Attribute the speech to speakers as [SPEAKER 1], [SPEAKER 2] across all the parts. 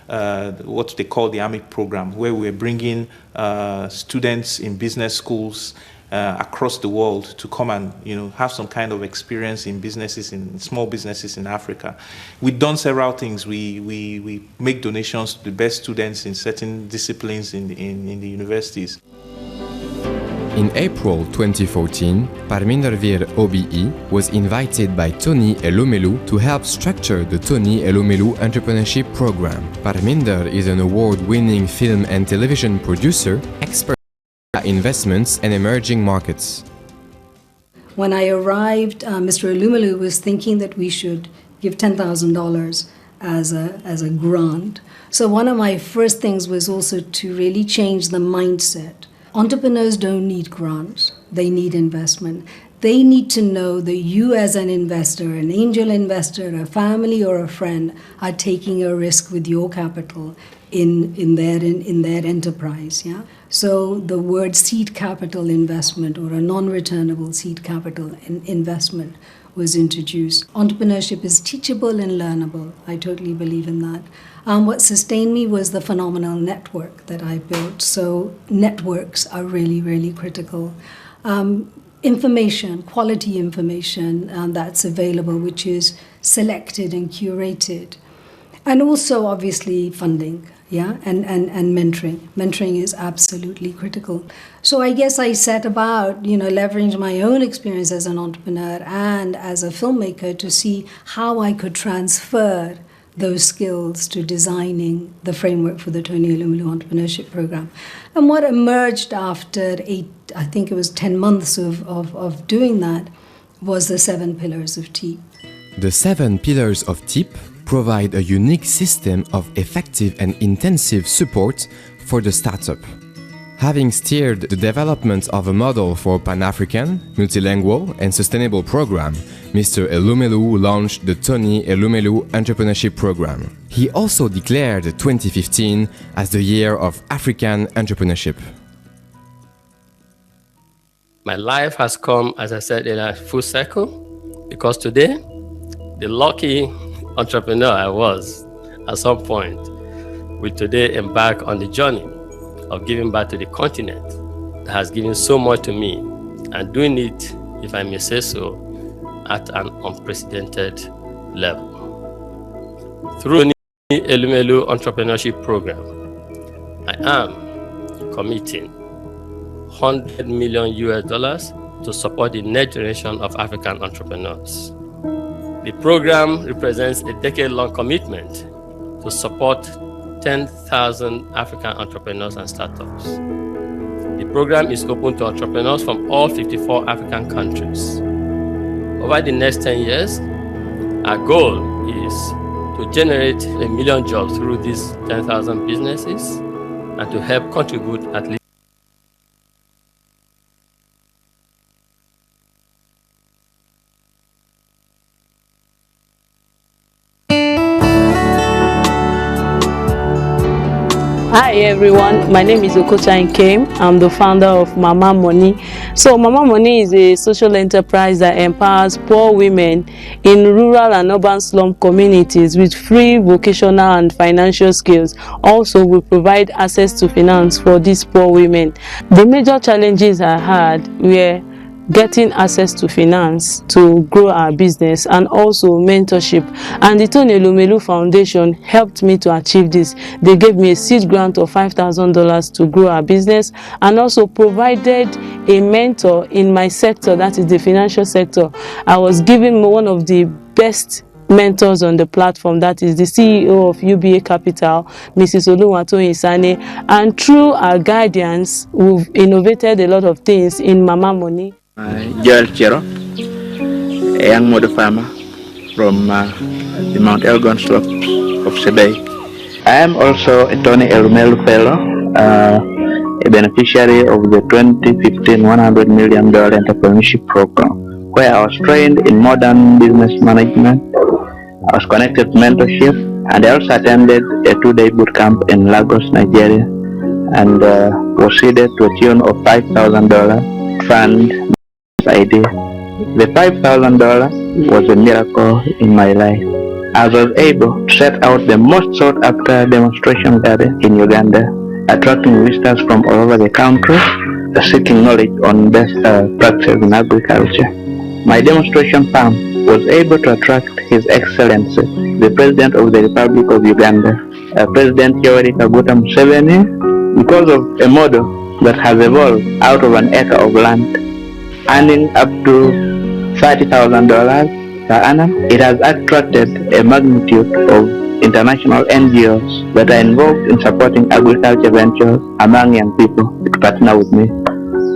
[SPEAKER 1] what they call the AMIC program, where we're bringing students in business schools across the world to come and have some kind of experience in businesses, in small businesses in Africa. We've done several things. We make donations to the best students in certain disciplines in the universities.
[SPEAKER 2] In April 2014, Parminder Vir OBE was invited by Tony Elumelu to help structure the Tony Elumelu Entrepreneurship Program. Parminder is an award-winning film and television producer, expert in investments and emerging markets.
[SPEAKER 3] When I arrived, Mr. Elumelu was thinking that we should give $10,000 as a grant. So one of my first things was also to really change the mindset. Entrepreneurs don't need grants, they need investment. They need to know that you as an investor, an angel investor, a family or a friend are taking a risk with your capital in their enterprise. Yeah? So the word seed capital investment or a non-returnable seed capital investment was introduced. Entrepreneurship is teachable and learnable. I totally believe in that. What sustained me was the phenomenal network that I built. So networks are really, really critical. Information, quality information that's available, which is selected and curated. And also, obviously, funding, yeah, and mentoring. Mentoring is absolutely critical. So I guess I set about, leveraging my own experience as an entrepreneur and as a filmmaker to see how I could transfer those skills to designing the framework for the Tony Elumelu Entrepreneurship Program. And what emerged after 10 months of doing that was the 7 pillars of TEEP.
[SPEAKER 2] The 7 pillars of TEEP provide a unique system of effective and intensive support for the startup. Having steered the development of a model for Pan-African, multilingual and sustainable program, Mr. Elumelu launched the Tony Elumelu Entrepreneurship Program. He also declared 2015 as the year of African entrepreneurship.
[SPEAKER 4] My life has come, as I said, in a full circle, because today, the lucky entrepreneur I was at some point will today embark on the journey of giving back to the continent that has given so much to me, and doing it, if I may say so, at an unprecedented level. Through the Elumelu Entrepreneurship Program, I am committing $100 million to support the next generation of African entrepreneurs. The program represents a decade-long commitment to support 10,000 African entrepreneurs and startups. The program is open to entrepreneurs from all 54 African countries. Over the next 10 years, our goal is to generate 1 million jobs through these 10,000 businesses and to help contribute at least
[SPEAKER 5] Hi everyone, my name is Okocha Nkem. I'm the founder of Mama Money. So Mama Money is a social enterprise that empowers poor women in rural and urban slum communities with free vocational and financial skills. Also, we provide access to finance for these poor women. The major challenges I had were getting access to finance to grow our business and also mentorship, and the Tony Elumelu Foundation helped me to achieve this. They gave me a seed grant of $5,000 to grow our business and also provided a mentor in my sector, that is the financial sector. I was given one of the best mentors on the platform, that is the CEO of UBA Capital, Mrs. Oluwatoyin Sane, and through our guidance, we've innovated a lot of things in Mama Money.
[SPEAKER 6] Joel Chero, a young model farmer from the Mount Elgon slope of Sebei. I am also a Tony Elumelu Fellow, a beneficiary of the 2015 $100 million entrepreneurship program, where I was trained in modern business management. I was connected to mentorship, and I also attended a 2-day boot camp in Lagos, Nigeria, and was seeded to a tune of $5,000 fund idea. The $5,000 was a miracle in my life. I was able to set out the most sought after demonstration garden in Uganda, attracting visitors from all over the country seeking knowledge on best practices in agriculture. My demonstration farm was able to attract His Excellency, the President of the Republic of Uganda, President Yoweri Kaguta Museveni, because of a model that has evolved out of an acre of land, earning up to $30,000 per annum. It has attracted a magnitude of international NGOs that are involved in supporting agriculture ventures among young people to partner with me.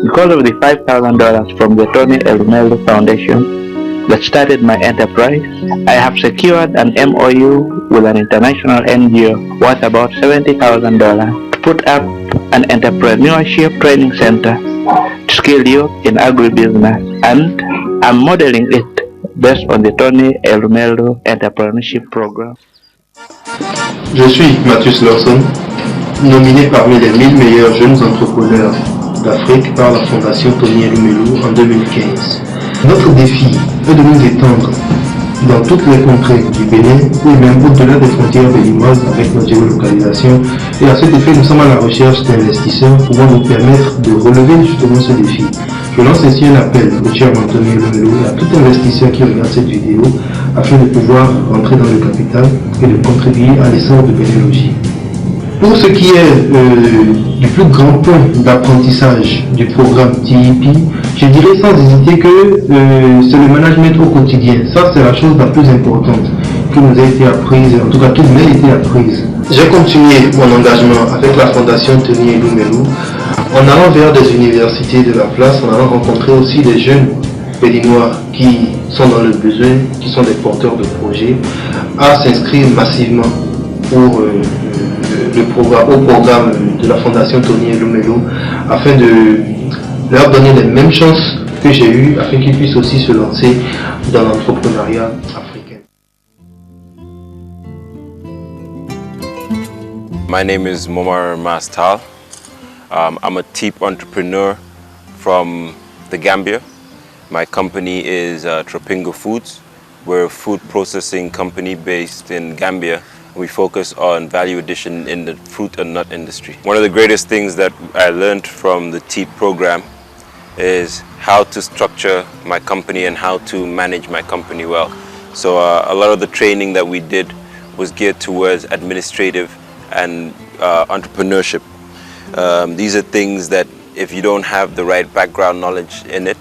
[SPEAKER 6] Because of the $5,000 from the Tony Elumelu Foundation that started my enterprise, I have secured an MOU with an international NGO worth about $70,000 to put up an entrepreneurship training center to skill youth in agribusiness, and I'm modeling it based on the Tony Elumelu Entrepreneurship Program.
[SPEAKER 7] Je suis Mathius Lawson, nominé parmi les 1000 meilleurs jeunes entrepreneurs d'Afrique par la Fondation Tony Elumelu en 2015. Notre défi est de nous étendre dans toutes les contrées du Bénin et même au-delà des frontières béninoises avec notre géolocalisation, et à cet effet nous sommes à la recherche d'investisseurs pouvant nous permettre de relever justement ce défi. Je lance ainsi un appel au chairman Tony Elumelu et à tout investisseur qui regarde cette vidéo afin de pouvoir rentrer dans le capital et de contribuer à l'essor de Bénélogie. Pour ce qui est du plus grand point d'apprentissage du programme TEP, je dirais sans hésiter que c'est le management au quotidien. Ça, c'est la chose la plus importante qui nous a été apprise, en tout cas qui m'a été apprise. J'ai continué mon engagement avec la Fondation Tony Elumelu en allant vers des universités de la place, en allant rencontrer aussi des jeunes béninois qui sont dans le besoin, qui sont des porteurs de projets, à s'inscrire massivement pour au programme de la Fondation Tony Elumelu afin de leur donner les mêmes chances que j'ai eues afin qu'ils puissent aussi se lancer dans l'entrepreneuriat africain.
[SPEAKER 8] My name is Momar Mastal. I'm a TEEP entrepreneur from the Gambia. My company is Tropingo Foods. We're a food processing company based in Gambia. We focus on value addition in the fruit and nut industry. One of the greatest things that I learned from the TEEP program is how to structure my company and how to manage my company well. So a lot of the training that we did was geared towards administrative and entrepreneurship. These are things that if you don't have the right background knowledge in it,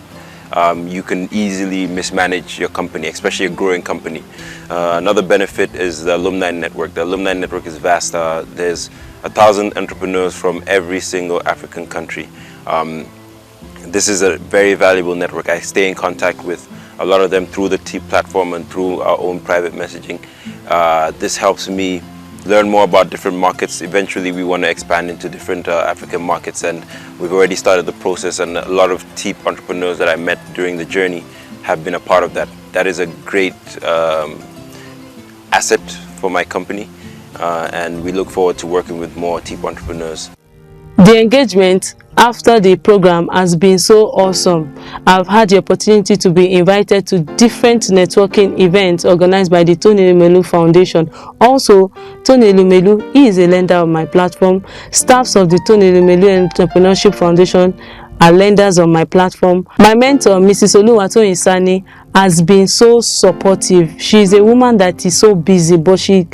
[SPEAKER 8] you can easily mismanage your company, especially a growing company. Another benefit is the alumni network. The alumni network is vast. There's 1,000 entrepreneurs from every single African country. This is a very valuable network. I stay in contact with a lot of them through the TEEP platform and through our own private messaging. This helps me learn more about different markets. Eventually we want to expand into different African markets, and we've already started the process, and a lot of TEEP entrepreneurs that I met during the journey have been a part of that. That is a great asset for my company, and we look forward to working with more TEEP entrepreneurs.
[SPEAKER 5] The engagement after the program has been so awesome. I've had the opportunity to be invited to different networking events organized by the Tony Elumelu Foundation. Also, Tony Elumelu is a lender on my platform. Staffs of the Tony Elumelu Entrepreneurship Foundation are lenders on my platform. My mentor, Mrs. Oluwatoyin Sani, has been so supportive. She is a woman that is so busy, but she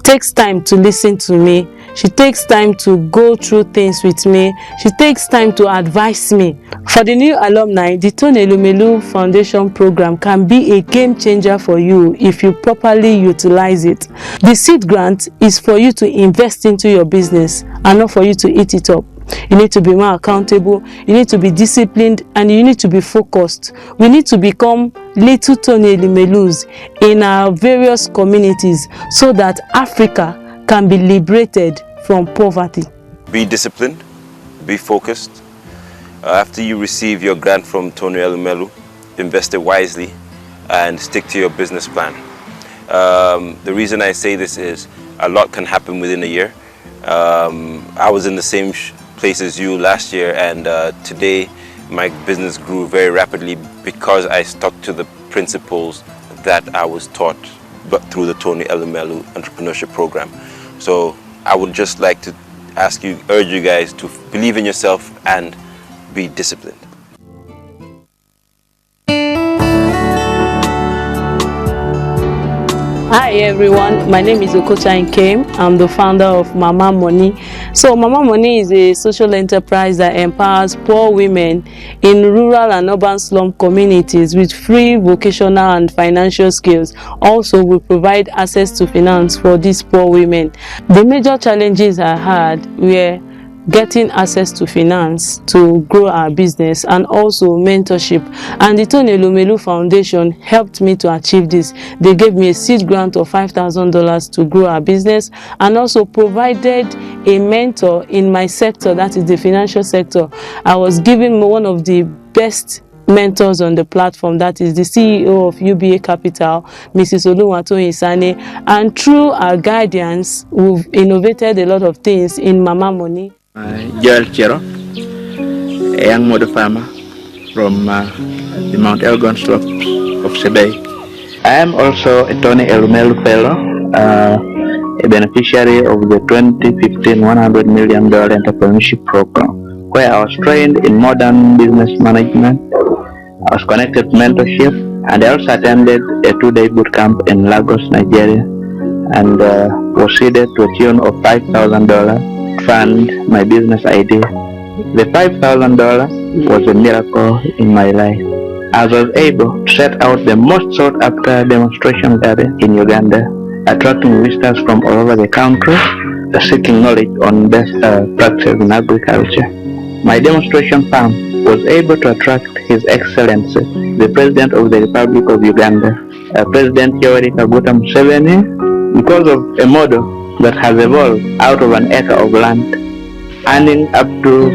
[SPEAKER 5] takes time to listen to me. She takes time to go through things with me. She takes time to advise me. For the new alumni, the Tony Elumelu Foundation program can be a game changer for you if you properly utilize it. The seed grant is for you to invest into your business and not for you to eat it up. You need to be more accountable, you need to be disciplined, and you need to be focused. We need to become little Tony Elumelus in our various communities so that Africa can be liberated from poverty.
[SPEAKER 8] Be disciplined, be focused. After you receive your grant from Tony Elumelu, invest it wisely and stick to your business plan. The reason I say this is a lot can happen within a year. I was in the same place as you last year, and today my business grew very rapidly because I stuck to the principles that I was taught through the Tony Elumelu Entrepreneurship Program. So I would just like to urge you guys to believe in yourself and be disciplined.
[SPEAKER 5] Hi everyone, my name is Okocha Nkem. I'm the founder of Mama Money. So Mama Money is a social enterprise that empowers poor women in rural and urban slum communities with free vocational and financial skills. Also, we provide access to finance for these poor women. The major challenges I had were getting access to finance to grow our business and also mentorship, and the Tony Elumelu Foundation helped me to achieve this. They gave me a seed grant of $5,000 to grow our business and also provided a mentor in my sector, that is the financial sector. I was given one of the best mentors on the platform, that is the CEO of UBA Capital, Mrs. Oluwatoyin Sane, and through our guidance we've innovated a lot of things in Mama Money.
[SPEAKER 6] Joel Chero, a young model farmer from the Mount Elgon slope of Sebei. I am also a Tony Elumelu Fellow, a beneficiary of the 2015 $100 million entrepreneurship program, where I was trained in modern business management. I was connected to mentorship, and I also attended a 2-day boot camp in Lagos, Nigeria, and was seeded to a tune of $5,000 fund my business idea. The $5,000 was a miracle in my life, as I was able to set out the most sought after demonstration garden in Uganda, attracting visitors from all over the country seeking knowledge on best practices in agriculture. My demonstration farm was able to attract His Excellency, the President of the Republic of Uganda, President Yoweri Kaguta Museveni, because of a model that has evolved out of an acre of land, earning up to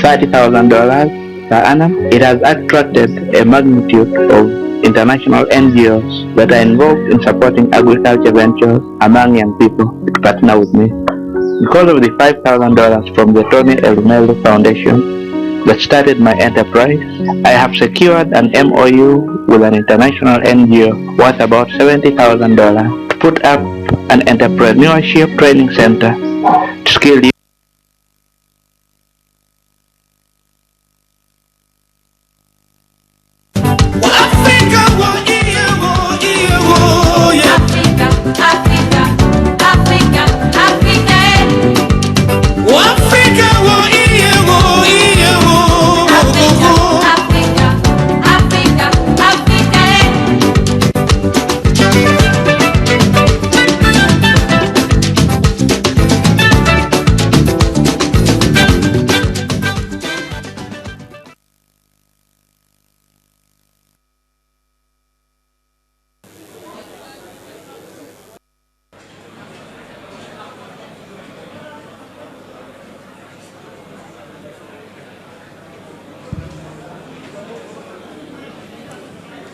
[SPEAKER 6] $30,000 per annum. It has attracted a magnitude of international NGOs that are involved in supporting agriculture ventures among young people to partner with me. Because of the $5,000 from the Tony Elumelu Foundation that started my enterprise, I have secured an MOU with an international NGO worth about $70,000 to put up an entrepreneurship training center to skill you.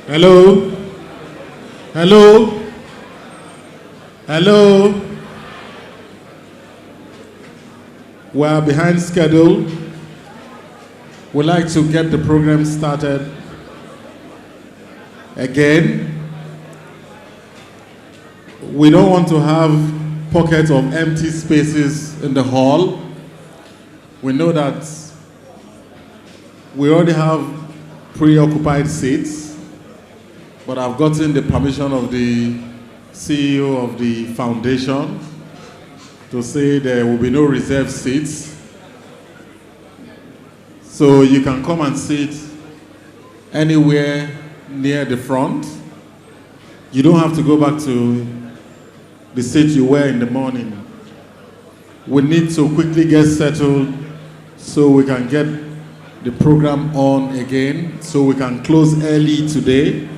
[SPEAKER 9] Hello? Hello? Hello? We are behind schedule. We'd like to get the program started again. We don't want to have pockets of empty spaces in the hall. We know that we already have preoccupied seats, but I've gotten the permission of the CEO of the foundation to say there will be no reserved seats. So you can come and sit anywhere near the front. You don't have to go back to the seat you were in the morning. We need to quickly get settled so we can get the program on again, so we can close early today.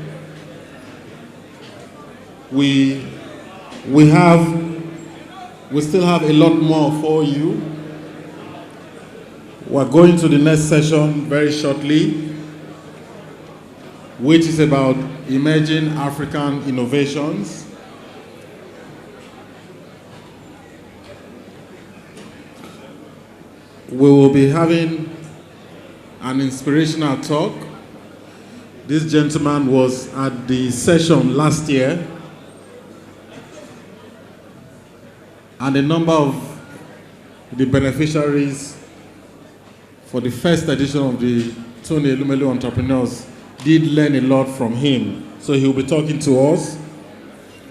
[SPEAKER 9] We still have a lot more for you. We're going to the next session very shortly, which is about emerging African innovations. We will be having an inspirational talk. This gentleman was at the session last year And a number of the beneficiaries for the first edition of the Tony Elumelu Entrepreneurs did learn a lot from him. So he'll be talking to us.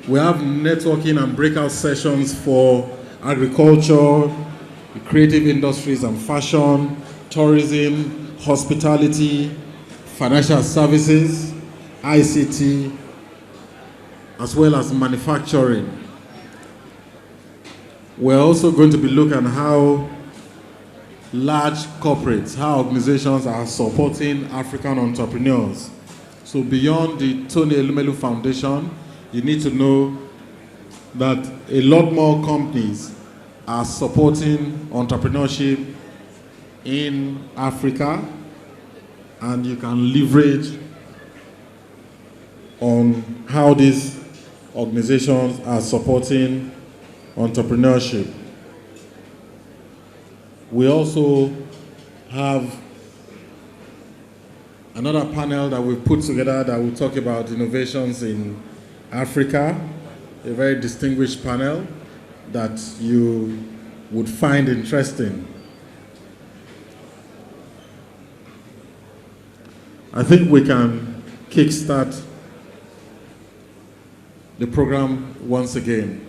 [SPEAKER 9] We have networking and breakout sessions for agriculture, creative industries and fashion, tourism, hospitality, financial services, ICT, as well as manufacturing. We're also going to be looking at how large corporates, how organizations are supporting African entrepreneurs. So beyond the Tony Elumelu Foundation, you need to know that a lot more companies are supporting entrepreneurship in Africa, and you can leverage on how these organizations are supporting entrepreneurship. We also have another panel that we've put together that will talk about innovations in Africa, a very distinguished panel that you would find interesting. I think we can kickstart the program once again.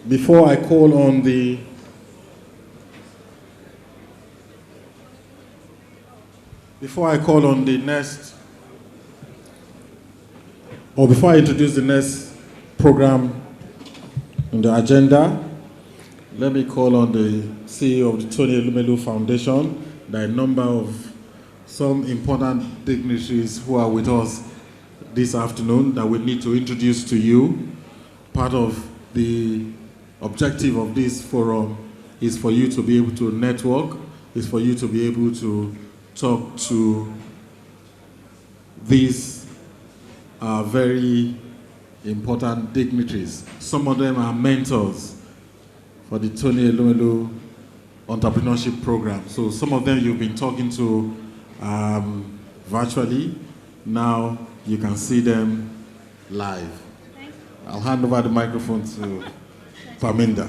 [SPEAKER 9] Before I call on the next, or before I introduce the next program on the agenda, let me call on the CEO of the Tony Elumelu Foundation, the number of some important dignitaries who are with us this afternoon that we need to introduce to you. Part of the objective of this forum is for you to be able to network, is for you to be able to talk to these very important dignitaries. Some of them are mentors for the Tony Elumelu Entrepreneurship Program. So some of them you've been talking to virtually. Now you can see them live. I'll hand over the microphone to Parminda.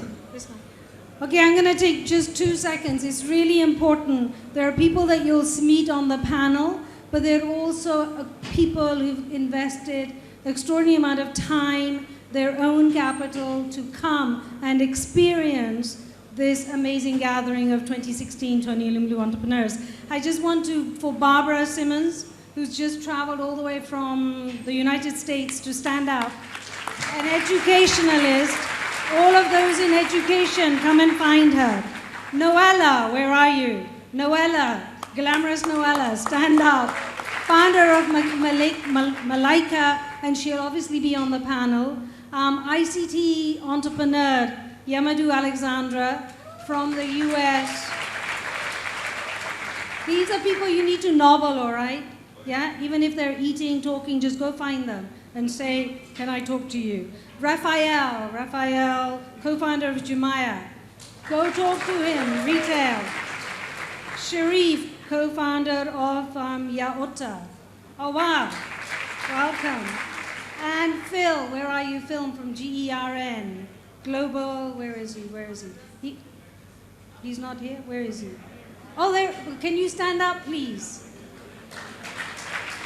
[SPEAKER 10] Okay, I'm going to take just 2 seconds. It's really important. There are people that you'll meet on the panel, but there are also people who've invested an extraordinary amount of time, their own capital, to come and experience this amazing gathering of 2016 Tony Elumelu Entrepreneurs. I just want to, for Barbara Simmons, who's just traveled all the way from the United States to stand out, an educationalist. All of those in education, come and find her. Noella, where are you? Noella, glamorous Noella, stand up. Founder of Malaika, and she'll obviously be on the panel. ICT entrepreneur, Yamadou Alexandra from the US. These are people you need to nobble, all right? Yeah, even if they're eating, talking, just go find them and say, can I talk to you? Raphael, co-founder of Jumaya. Go talk to him, retail. Sharif, co-founder of Yaota. Oh, wow, welcome. And Phil, where are you? Phil from GERN. Global, where is he? He's not here, where is he? Oh, there, can you stand up, please?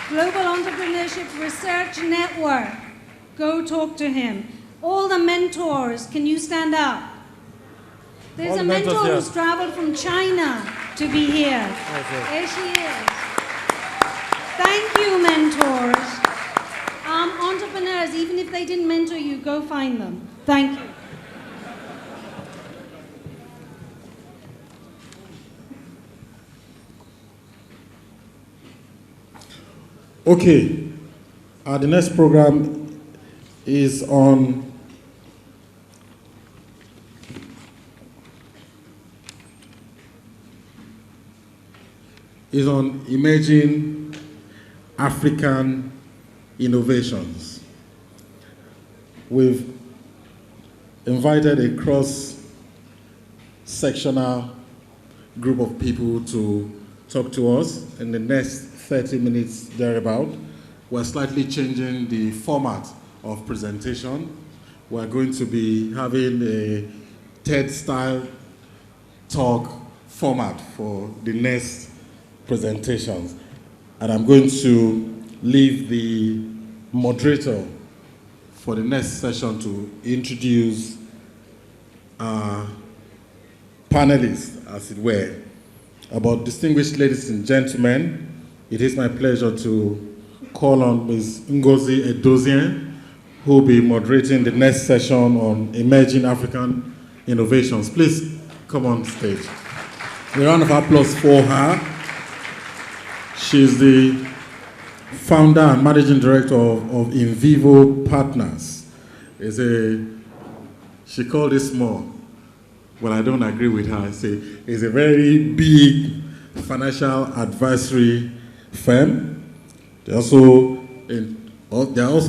[SPEAKER 10] Global Entrepreneurship Research Network. Go talk to him. All the mentors, can you stand up? There's a mentor who's traveled from China to be here. There she is. Thank you, mentors. Entrepreneurs, even if they didn't mentor you, go find them. Thank you.
[SPEAKER 9] Okay, the next program is on emerging African innovations. We've invited a cross-sectional group of people to talk to us in the next 30 minutes thereabout. We're slightly changing the format of presentation. We're going to be having a TED-style talk format for the next presentations. And I'm going to leave the moderator for the next session to introduce our panelists, as it were. But distinguished ladies and gentlemen, it is my pleasure to call on Ms. Ngozi Edozien, who will be moderating the next session on emerging African innovations. Please come on stage. A round of applause for her. She's the founder and managing director of In Vivo Partners. She called it small. Well, I don't agree with her. It's a very big financial advisory firm. They're also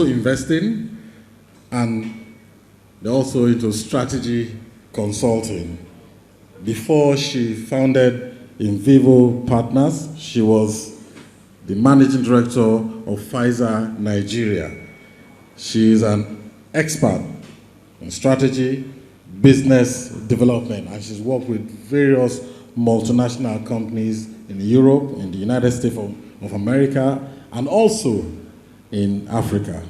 [SPEAKER 9] investing, and they're also into strategy consulting. Before she founded In Vivo Partners, she was the managing director of Pfizer Nigeria. She is an expert in strategy, business development, and she's worked with various multinational companies in Europe, in the United States of America, and also in Africa.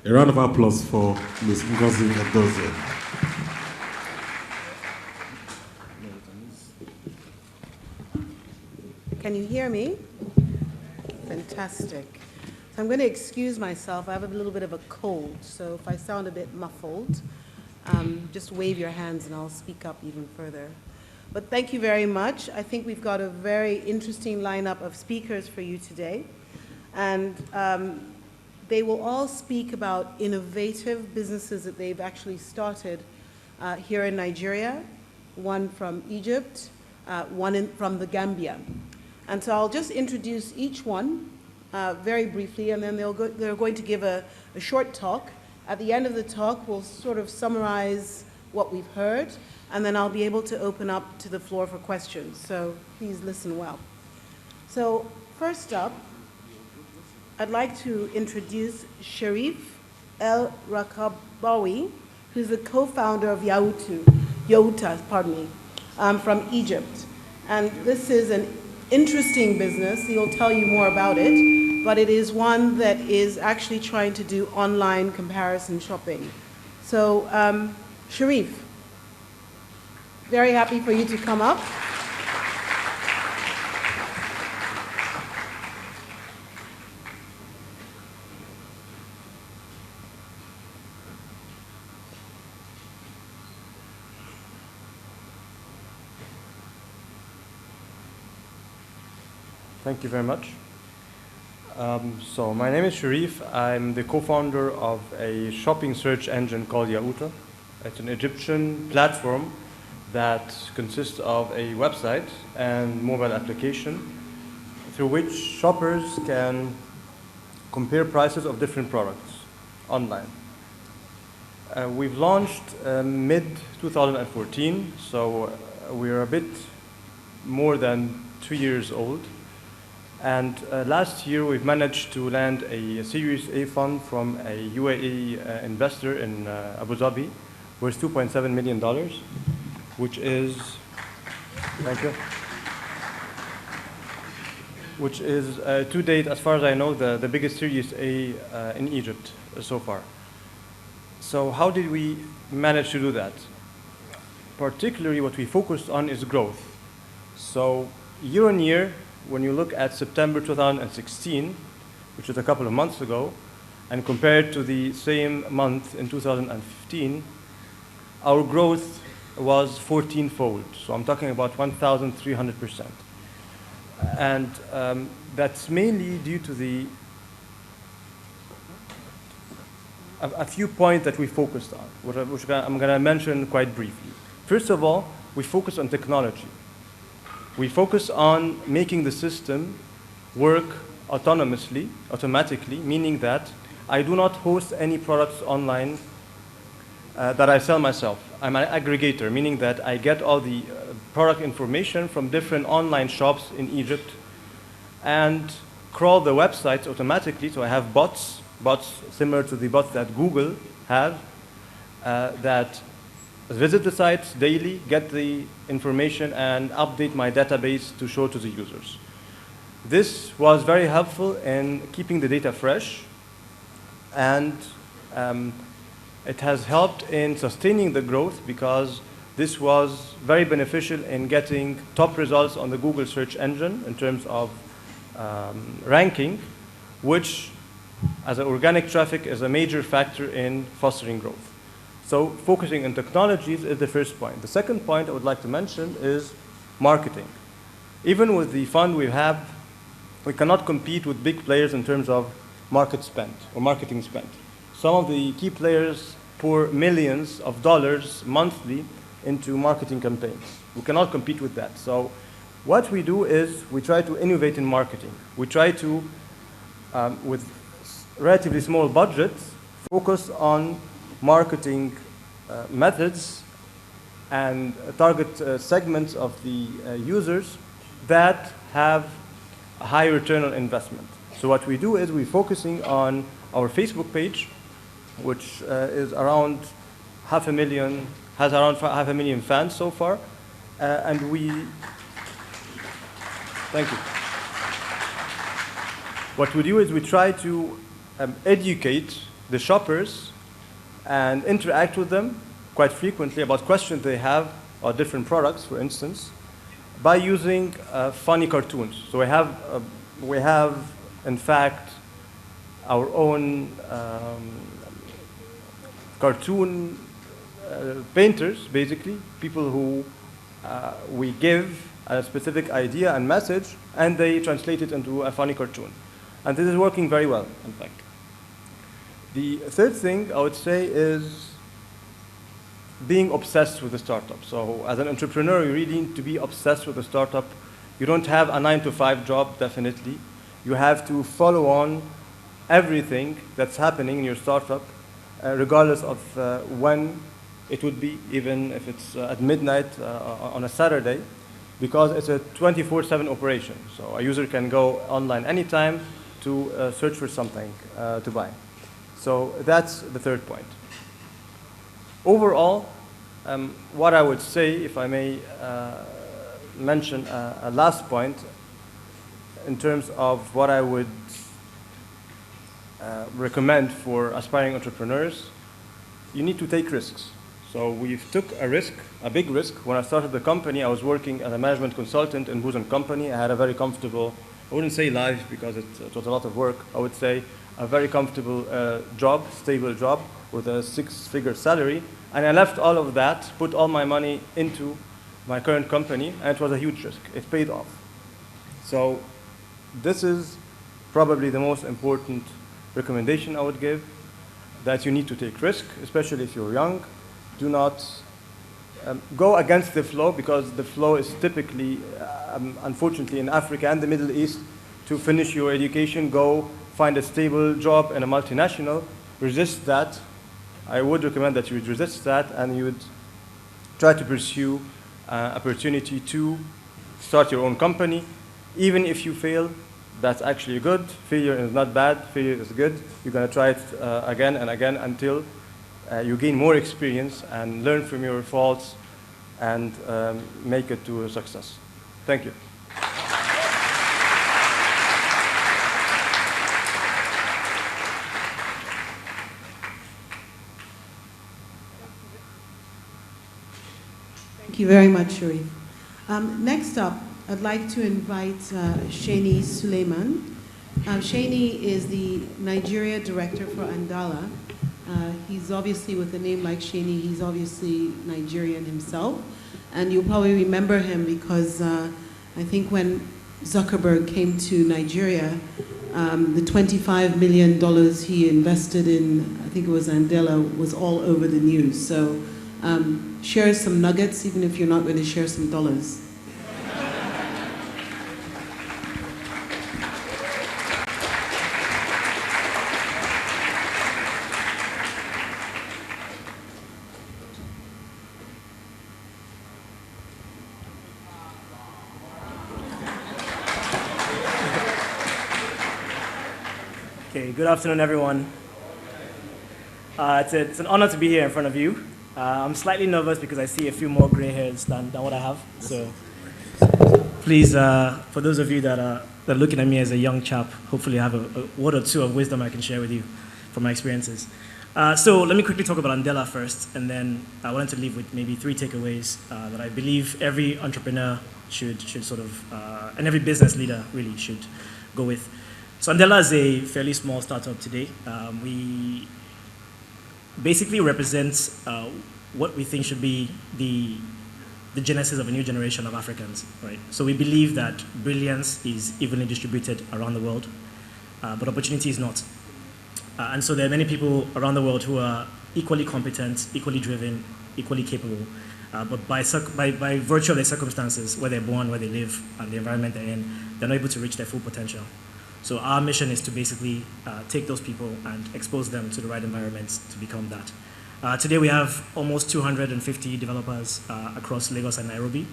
[SPEAKER 9] A round of applause for Ms. Ngozi Edozien.
[SPEAKER 11] Can you hear me? Fantastic. So I'm going to excuse myself. I have a little bit of a cold, so if I sound a bit muffled, just wave your hands and I'll speak up even further. But thank you very much. I think we've got a very interesting lineup of speakers for you today. And they will all speak about innovative businesses that they've actually started here in Nigeria, one from Egypt, one from the Gambia. And so I'll just introduce each one very briefly, and then they're going to give a short talk. At the end of the talk, we'll sort of summarize what we've heard, and then I'll be able to open up to the floor for questions. So please listen well. So first up, I'd like to introduce Sharif El Rakabawi, who's the co-founder of Youta, from Egypt. And this is an interesting business. He'll tell you more about it, but it is one that is actually trying to do online comparison shopping. So, Sharif, very happy for you to come up.
[SPEAKER 12] Thank you very much. So my name is Sharif. I'm the co-founder of a shopping search engine called Youta. It's an Egyptian platform that consists of a website and mobile application through which shoppers can compare prices of different products online. We've launched mid-2014, so we're a bit more than 2 years old. And last year, we've managed to land a Series A fund from a UAE investor in Abu Dhabi, worth $2.7 million, which is, thank you, which is to date, as far as I know, the biggest Series A in Egypt so far. So how did we manage to do that? Particularly, what we focused on is growth. So year on year, when you look at September 2016, which is a couple of months ago, and compared to the same month in 2015, our growth was 14-fold. So I'm talking about 1,300%. And that's mainly due to a few points that we focused on, which I'm going to mention quite briefly. First of all, we focused on technology. We focus on making the system work automatically, meaning that I do not host any products online that I sell myself. I'm an aggregator, meaning that I get all the product information from different online shops in Egypt and crawl the websites automatically. So I have bots bots similar to the bots that Google have, that visit the sites daily, get the information, and update my database to show to the users. This was very helpful in keeping the data fresh, and it has helped in sustaining the growth because this was very beneficial in getting top results on the Google search engine in terms of ranking, which as an organic traffic is a major factor in fostering growth. So focusing on technologies is the first point. The second point I would like to mention is marketing. Even with the fund we have, we cannot compete with big players in terms of market spend or marketing spend. Some of the key players pour millions of dollars monthly into marketing campaigns. We cannot compete with that. So what we do is we try to innovate in marketing. We try to, with relatively small budgets, focus on marketing methods and target segments of the users that have a high return on investment. So what we do is we're focusing on our Facebook page, which is around has around 500,000 fans so far, and we, thank you. What we do is we try to educate the shoppers and interact with them quite frequently about questions they have or different products, for instance, by using funny cartoons. So we have, in fact, our own cartoon painters, basically, people who we give a specific idea and message, and they translate it into a funny cartoon. And this is working very well, in fact. The third thing I would say is being obsessed with the startup. So as an entrepreneur, you really need to be obsessed with the startup. You don't have a 9-to-5 job, definitely. You have to follow on everything that's happening in your startup, regardless of when it would be, even if it's at midnight on a Saturday, because it's a 24/7 operation. So a user can go online anytime to search for something to buy. So that's the third point. Overall, what I would say, if I may mention a last point, in terms of what I would recommend for aspiring entrepreneurs, you need to take risks. So we took a risk, a big risk. When I started the company, I was working as a management consultant in Booz & Company. I had a very comfortable, I wouldn't say life because it was a lot of work. I would say a very comfortable job, stable job with a 6-figure salary. And I left all of that, put all my money into my current company, and it was a huge risk. It paid off. So this is probably the most important recommendation I would give, that you need to take risk, especially if you're young. Do not go against the flow, because the flow is typically, unfortunately, in Africa and the Middle East, to finish your education, go find a stable job in a multinational, resist that. I would recommend that you would resist that and you would try to pursue opportunity to start your own company. Even if you fail, that's actually good. Failure is not bad, failure is good. You're going to try it again and again until you gain more experience and learn from your faults and make it to a success. Thank you.
[SPEAKER 11] Thank you very much, Sharif. Next up, I'd like to invite Shani Suleiman. Shani is the Nigeria director for Andala. He's obviously, with a name like Shani, he's obviously Nigerian himself. And you'll probably remember him because I think when Zuckerberg came to Nigeria, the $25 million he invested in, I think it was Andela, was all over the news. So share some nuggets, even if you're not going to share some dollars.
[SPEAKER 13] Okay, good afternoon, everyone. It's an honor to be here in front of you. I'm slightly nervous because I see a few more gray hairs than what I have. So please, for those of you that are looking at me as a young chap, hopefully I have a word or two of wisdom I can share with you from my experiences. So let me quickly talk about Andela first, and then I wanted to leave with maybe 3 takeaways that I believe every entrepreneur should sort of, and every business leader really should go with. So Andela is a fairly small startup today. We basically represent what we think should be the genesis of a new generation of Africans, right? So we believe that brilliance is evenly distributed around the world, but opportunity is not. And so there are many people around the world who are equally competent, equally driven, equally capable, but by virtue of their circumstances, where they're born, where they live, and the environment they're in, they're not able to reach their full potential. So our mission is to basically take those people and expose them to the right environments to become that. Today we have almost 250 developers across Lagos and Nairobi.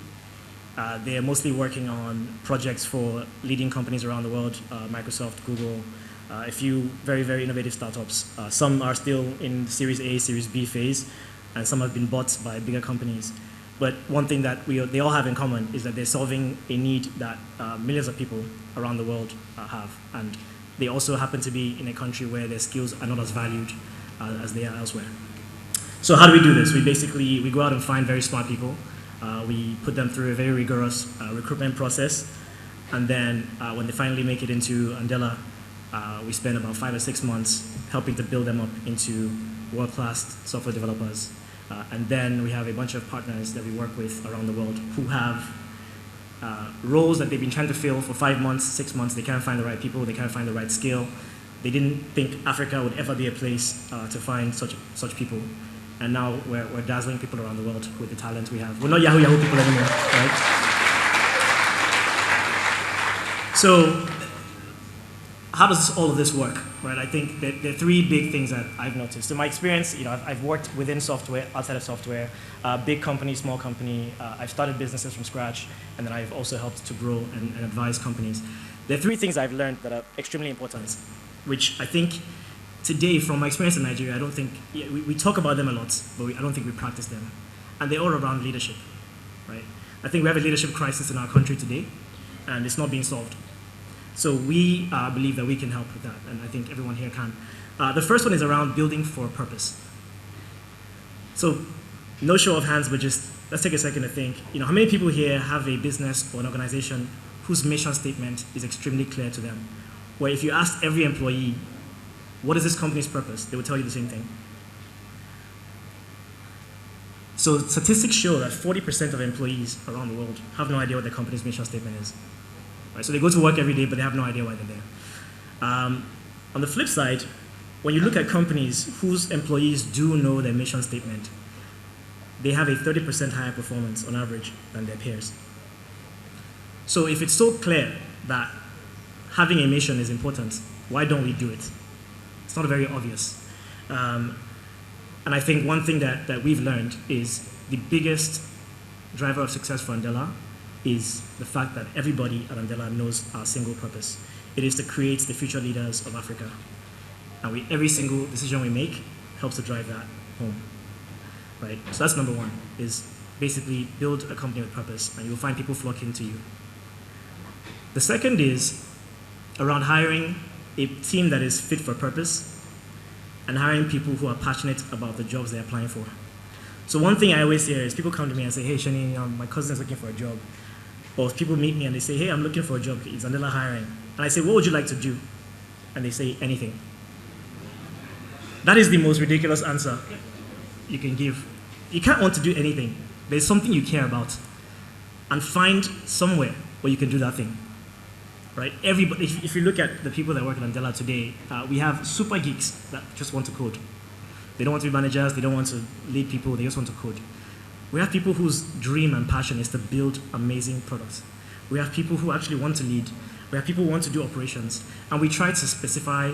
[SPEAKER 13] They are mostly working on projects for leading companies around the world, Microsoft, Google, a few very, very innovative startups. Some are still in Series A, Series B phase, and some have been bought by bigger companies. But one thing that they all have in common is that they're solving a need that millions of people around the world have. And they also happen to be in a country where their skills are not as valued as they are elsewhere. So how do we do this? We go out and find very smart people. We put them through a very rigorous recruitment process. And then when they finally make it into Andela, we spend about 5 or 6 months helping to build them up into world-class software developers. And then we have a bunch of partners that we work with around the world who have roles that they've been trying to fill for 5 months, 6 months. They can't find the right people, they can't find the right skill. They didn't think Africa would ever be a place to find such people. And now we're dazzling people around the world with the talent we have. We're not Yahoo people anymore, right? So how does all of this work, right? I think that there are 3 big things that I've noticed. In my experience, I've worked within software, outside of software, big company, small company. I've started businesses from scratch, and then I've also helped to grow and advise companies. There are 3 things I've learned that are extremely important, which I think today, from my experience in Nigeria, I don't think, we talk about them a lot, but I don't think we practice them. And they're all around leadership, right? I think we have a leadership crisis in our country today, and it's not being solved. So we believe that we can help with that, and I think everyone here can. The first one is around building for a purpose. So no show of hands, but just let's take a second to think. How many people here have a business or an organization whose mission statement is extremely clear to them? Where if you asked every employee, what is this company's purpose? They would tell you the same thing. So statistics show that 40% of employees around the world have no idea what their company's mission statement is. Right? So they go to work every day, but they have no idea why they're there. On the flip side, when you look at companies whose employees do know their mission statement, they have a 30% higher performance on average than their peers. So if it's so clear that having a mission is important, why don't we do it? It's not very obvious. And I think one thing that we've learned is the biggest driver of success for Andela is the fact that everybody at Andela knows our single purpose. It is to create the future leaders of Africa. And every single decision we make helps to drive that home. Right? So that's number 1, is basically build a company with purpose, and you'll find people flocking to you. The second is around hiring a team that is fit for purpose and hiring people who are passionate about the jobs they're applying for. So one thing I always hear is people come to me and say, hey, Shani, my cousin is looking for a job. Or if people meet me and they say, hey, I'm looking for a job, is Andela hiring? And I say, what would you like to do? And they say, anything. That is the most ridiculous answer you can give. You can't want to do anything. There's something you care about. And find somewhere where you can do that thing. Right? Everybody, if you look at the people that work at Andela today, we have super geeks that just want to code. They don't want to be managers, they don't want to lead people, they just want to code. We have people whose dream and passion is to build amazing products. We have people who actually want to lead. We have people who want to do operations. And we try to specify,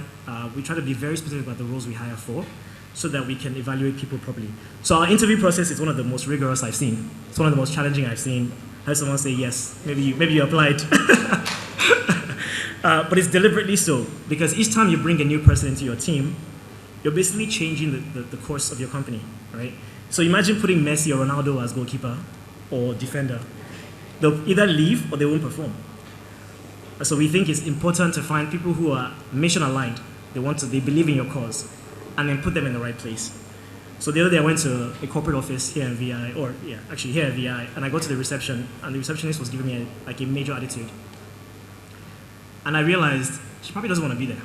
[SPEAKER 13] we try to be very specific about the roles we hire for so that we can evaluate people properly. So our interview process is one of the most rigorous I've seen. It's one of the most challenging I've seen. I heard someone say, yes, maybe you applied. But it's deliberately so, because each time you bring a new person into your team, you're basically changing the course of your company, right? So imagine putting Messi or Ronaldo as goalkeeper or defender. They'll either leave or they won't perform. So we think it's important to find people who are mission aligned. They believe in your cause, and then put them in the right place. So the other day I went to a corporate office here in VI, here at VI, and I got to the reception, and the receptionist was giving me a major attitude. And I realized she probably doesn't want to be there.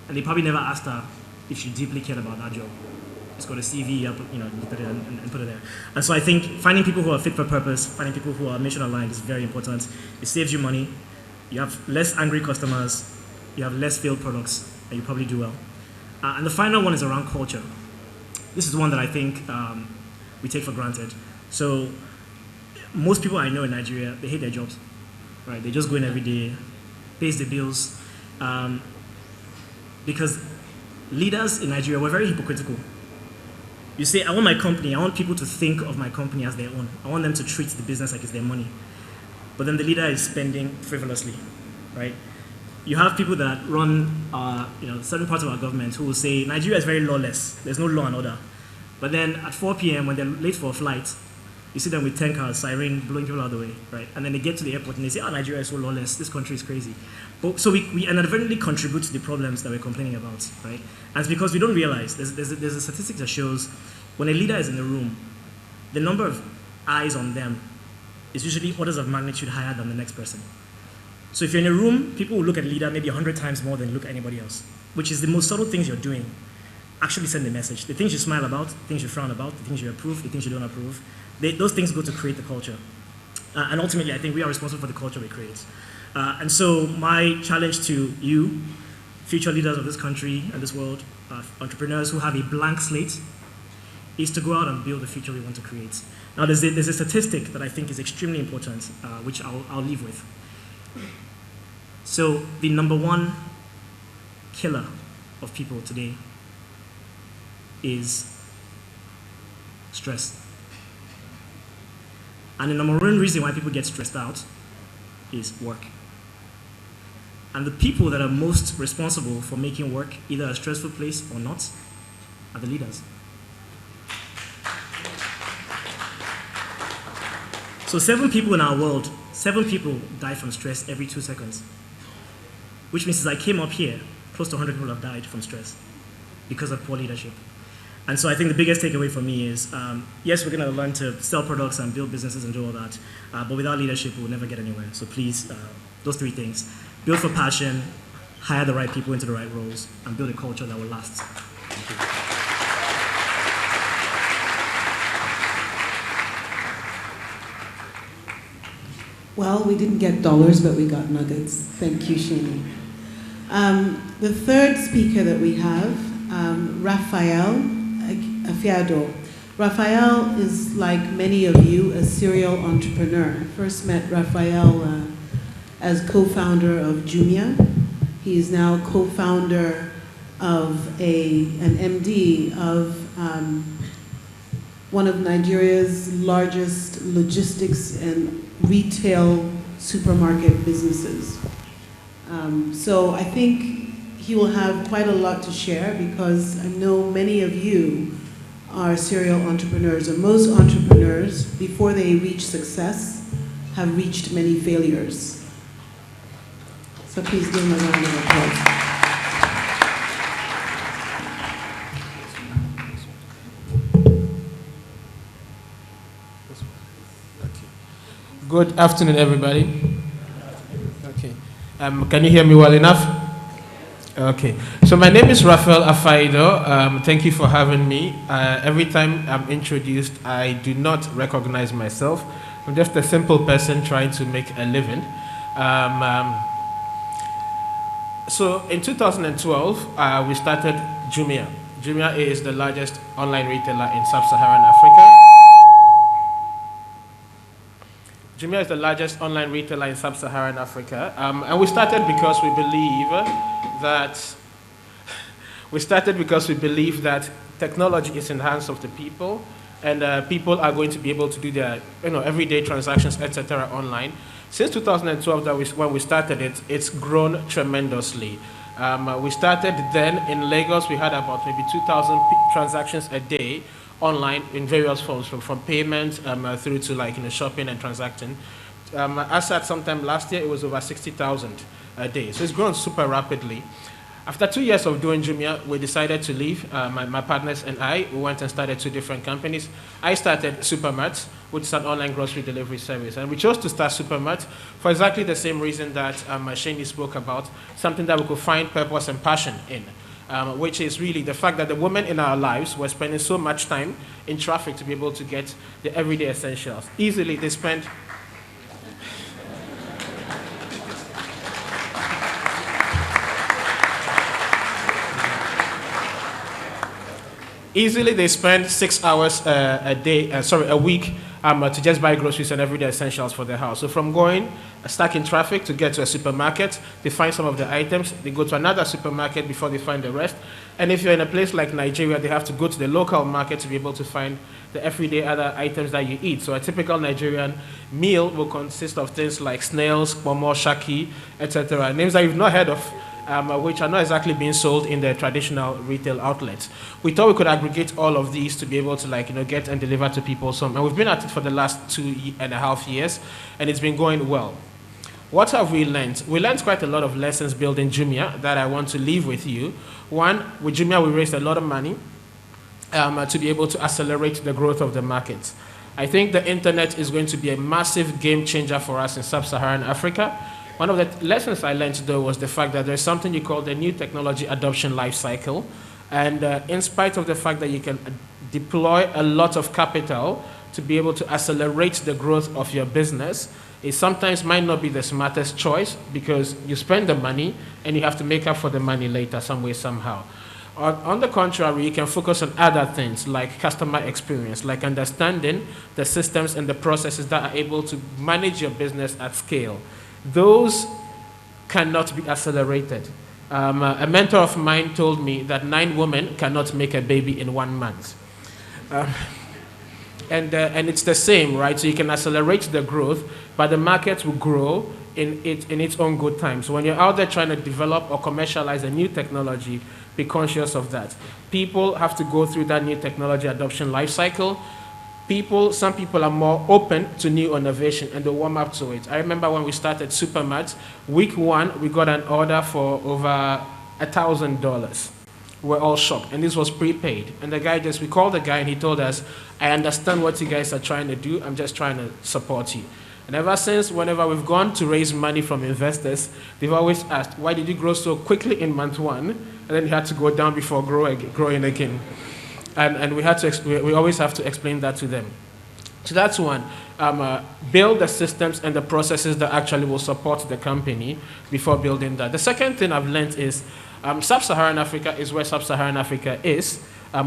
[SPEAKER 13] And they probably never asked her if she deeply cared about that job. Just got a CV up, and put it there. And so I think finding people who are fit for purpose, finding people who are mission aligned is very important. It saves you money. You have less angry customers. You have less failed products, and you probably do well. And the final one is around culture. This is one that I think we take for granted. So most people I know in Nigeria, they hate their jobs, right? They just go in every day, pays the bills, because leaders in Nigeria were very hypocritical. You say, I want people to think of my company as their own. I want them to treat the business like it's their money. But then the leader is spending frivolously, right? You have people that run certain parts of our government who will say, Nigeria is very lawless. There's no law and order. But then at 4 p.m. when they're late for a flight, you see them with 10 cars, siren, blowing people out of the way, right? And then they get to the airport and they say, Nigeria is so lawless. This country is crazy. So we inadvertently contribute to the problems that we're complaining about, right? And it's because we don't realize, there's a statistic that shows when a leader is in the room, the number of eyes on them is usually orders of magnitude higher than the next person. So if you're in a room, people will look at a leader maybe 100 times more than look at anybody else, which is the most subtle things you're doing. Actually send a message. The things you smile about, the things you frown about, the things you approve, the things you don't approve, those things go to create the culture. And ultimately, I think we are responsible for the culture we create. And so my challenge to you, future leaders of this country and this world, entrepreneurs who have a blank slate, is to go out and build the future we want to create. Now, there's a statistic that I think is extremely important, which I'll leave with. So the number one killer of people today is stress. And the number one reason why people get stressed out is work. And the people that are most responsible for making work either a stressful place or not are the leaders. So 7 people in our world, 7 people die from stress every 2 seconds. Which means as I came up here, close to 100 people have died from stress because of poor leadership. And so I think the biggest takeaway for me is, yes, we're going to learn to sell products and build businesses and do all that, but without leadership, we'll never get anywhere. So please, those 3 things. Build for passion, hire the right people into the right roles, and build a culture that will last. Thank you.
[SPEAKER 11] Well, we didn't get dollars, but we got nuggets. Thank you, Shani. The third speaker that we have, Raphael Afiado. Raphael is, like many of you, a serial entrepreneur. I first met Raphael as co-founder of Jumia. He is now co-founder of an MD of one of Nigeria's largest logistics and retail supermarket businesses. So I think he will have quite a lot to share because I know many of you are serial entrepreneurs, and most entrepreneurs, before they reach success, have reached many failures. So please give him a round of applause.
[SPEAKER 14] Good afternoon, everybody. Okay. Can you hear me well enough? Okay. So my name is Raphael Afaido. Thank you for having me. Every time I'm introduced, I do not recognize myself. I'm just a simple person trying to make a living. So in 2012, we started Jumia. Jumia is the largest online retailer in sub-Saharan Africa. Jumia is the largest online retailer in sub-Saharan Africa, and we started because we believe that technology is in the hands of the people, and people are going to be able to do their everyday transactions, etc. online. Since 2012, when we started it, it's grown tremendously. We started then in Lagos. We had about maybe 2,000 transactions a day online in various forms, from payments through to shopping and transacting. As at sometime last year, it was over 60,000 a day. So it's grown super rapidly. After 2 years of doing Jumia, we decided to leave. My partners and I, we went and started 2 different companies. I started Supermart, which is an online grocery delivery service. And we chose to start Supermart for exactly the same reason that Shani spoke about, something that we could find purpose and passion in, which is really the fact that the women in our lives were spending so much time in traffic to be able to get the everyday essentials. Easily, they spend Easily, they spend 6 hours a week to just buy groceries and everyday essentials for their house. So from going stuck in traffic to get to a supermarket, they find some of the items, they go to another supermarket before they find the rest. And if you're in a place like Nigeria, they have to go to the local market to be able to find the everyday other items that you eat. So a typical Nigerian meal will consist of things like snails, pomo, shaki, etc. Names that you've not heard of, which are not exactly being sold in the traditional retail outlets. We thought we could aggregate all of these to be able to get and deliver to people some. And we've been at it for the last 2.5 years, and it's been going well. What have we learned? We learned quite a lot of lessons building Jumia that I want to leave with you. One, with Jumia, we raised a lot of money to be able to accelerate the growth of the market. I think the internet is going to be a massive game changer for us in sub-Saharan Africa. One of the lessons I learned, though, was the fact that there's something you call the new technology adoption life cycle. And in spite of the fact that you can deploy a lot of capital to be able to accelerate the growth of your business, it sometimes might not be the smartest choice because you spend the money and you have to make up for the money later some way, somehow. On the contrary, you can focus on other things like customer experience, like understanding the systems and the processes that are able to manage your business at scale. Those cannot be accelerated. A mentor of mine told me that 9 women cannot make a baby in 1 month. And it's the same, right? So you can accelerate the growth, but the market will grow in its own good time. So when you're out there trying to develop or commercialize a new technology, be conscious of that. People have to go through that new technology adoption life cycle. Some people are more open to new innovation and they warm up to it. I remember when we started Supermart, week 1, we got an order for over $1,000. We're all shocked, and this was prepaid. And we called the guy and he told us, I understand what you guys are trying to do, I'm just trying to support you. And ever since, whenever we've gone to raise money from investors, they've always asked, why did you grow so quickly in month 1? And then you had to go down before growing again. And we always have to explain that to them. So that's one. Build the systems and the processes that actually will support the company before building that. The second thing I've learned is sub-Saharan Africa is where sub-Saharan Africa is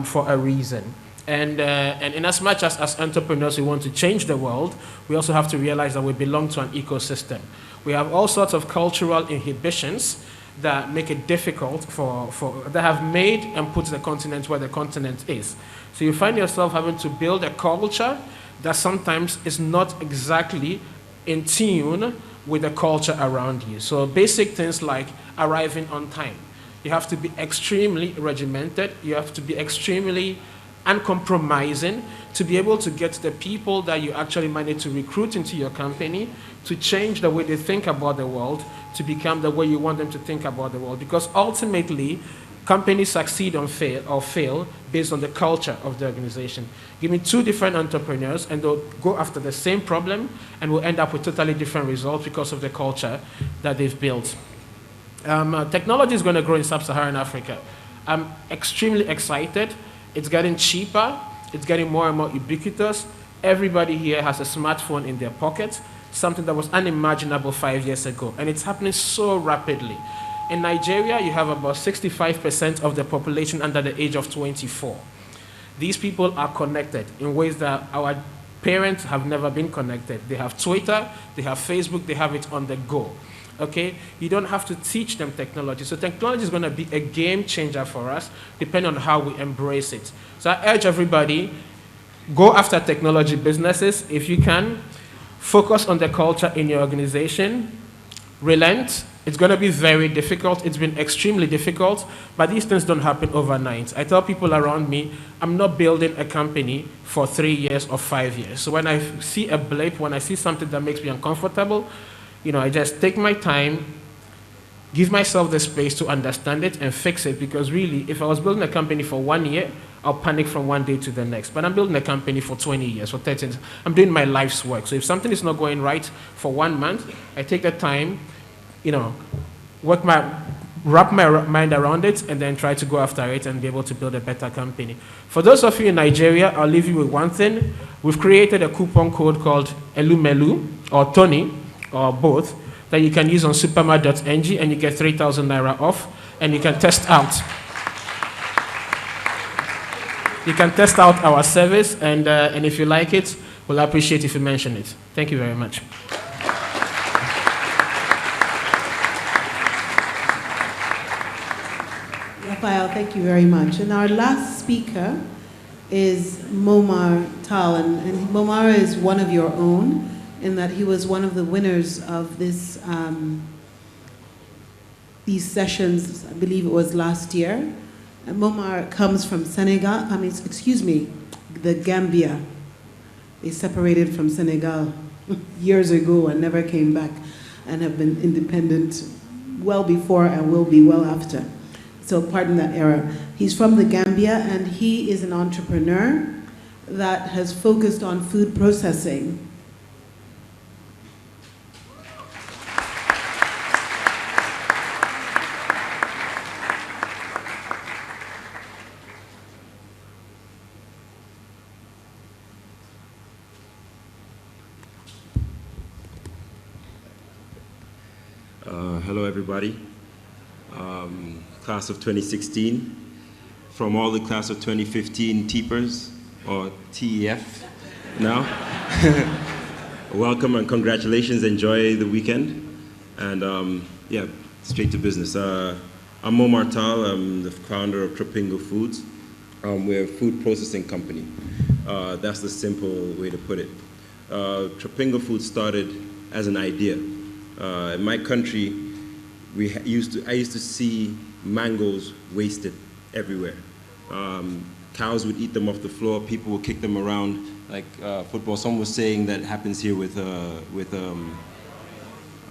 [SPEAKER 14] for a reason. And in as much as entrepreneurs, we want to change the world, we also have to realize that we belong to an ecosystem. We have all sorts of cultural inhibitions that make it difficult that have made and put the continent where the continent is. So you find yourself having to build a culture that sometimes is not exactly in tune with the culture around you. So basic things like arriving on time. You have to be extremely regimented. You have to be extremely uncompromising to be able to get the people that you actually manage to recruit into your company to change the way they think about the world to become the way you want them to think about the world. Because ultimately, companies succeed or fail based on the culture of the organization. Give me 2 different entrepreneurs and they'll go after the same problem and we'll end up with totally different results because of the culture that they've built. Technology is going to grow in sub-Saharan Africa. I'm extremely excited. It's getting cheaper. It's getting more and more ubiquitous. Everybody here has a smartphone in their pocket, something that was unimaginable 5 years ago. And it's happening so rapidly. In Nigeria, you have about 65% of the population under the age of 24. These people are connected in ways that our parents have never been connected. They have Twitter, they have Facebook, they have it on the go. Okay? You don't have to teach them technology. So technology is going to be a game changer for us, depending on how we embrace it. So I urge everybody, Go after technology businesses if you can. Focus on the culture in your organization. Relent. It's going to be very difficult. It's been extremely difficult, but these things don't happen overnight. I tell people around me, I'm not building a company for 3 years or 5 years. So when I see a blip, when I see something that makes me uncomfortable, I just take my time, give myself the space to understand it and fix it, because really, if I was building a company for 1 year, I'll panic from one day to the next. But I'm building a company for 20 years, for 30 years. I'm doing my life's work. So if something is not going right for 1 month, I take the time, wrap my mind around it, and then try to go after it and be able to build a better company. For those of you in Nigeria, I'll leave you with one thing. We've created a coupon code called Elumelu, or Tony, or both, that you can use on superma.ng, and you get 3,000 naira off, and you can test out. You can test out our service, and if you like it, we'll appreciate if you mention it. Thank you very much.
[SPEAKER 11] Raphael, thank you very much. And our last speaker is Momar Tal, and Momar is one of your own, in that he was one of the winners of this these sessions, I believe it was last year. And Momar comes from Senegal, the Gambia. They separated from Senegal years ago and never came back, and have been independent well before and will be well after. So pardon that error. He's from the Gambia, and he is an entrepreneur that has focused on food processing.
[SPEAKER 8] Hello, everybody. Class of 2016. From all the class of 2015 TEEPers, or TEF now. Welcome and congratulations. Enjoy the weekend. And straight to business. I'm Momar Tal. I'm the founder of Tropingo Foods. We're a food processing company. That's the simple way to put it. Tropingo Foods started as an idea. In my country, I used to see mangoes wasted everywhere. Cows would eat them off the floor. People would kick them around like football. Someone was saying that happens here with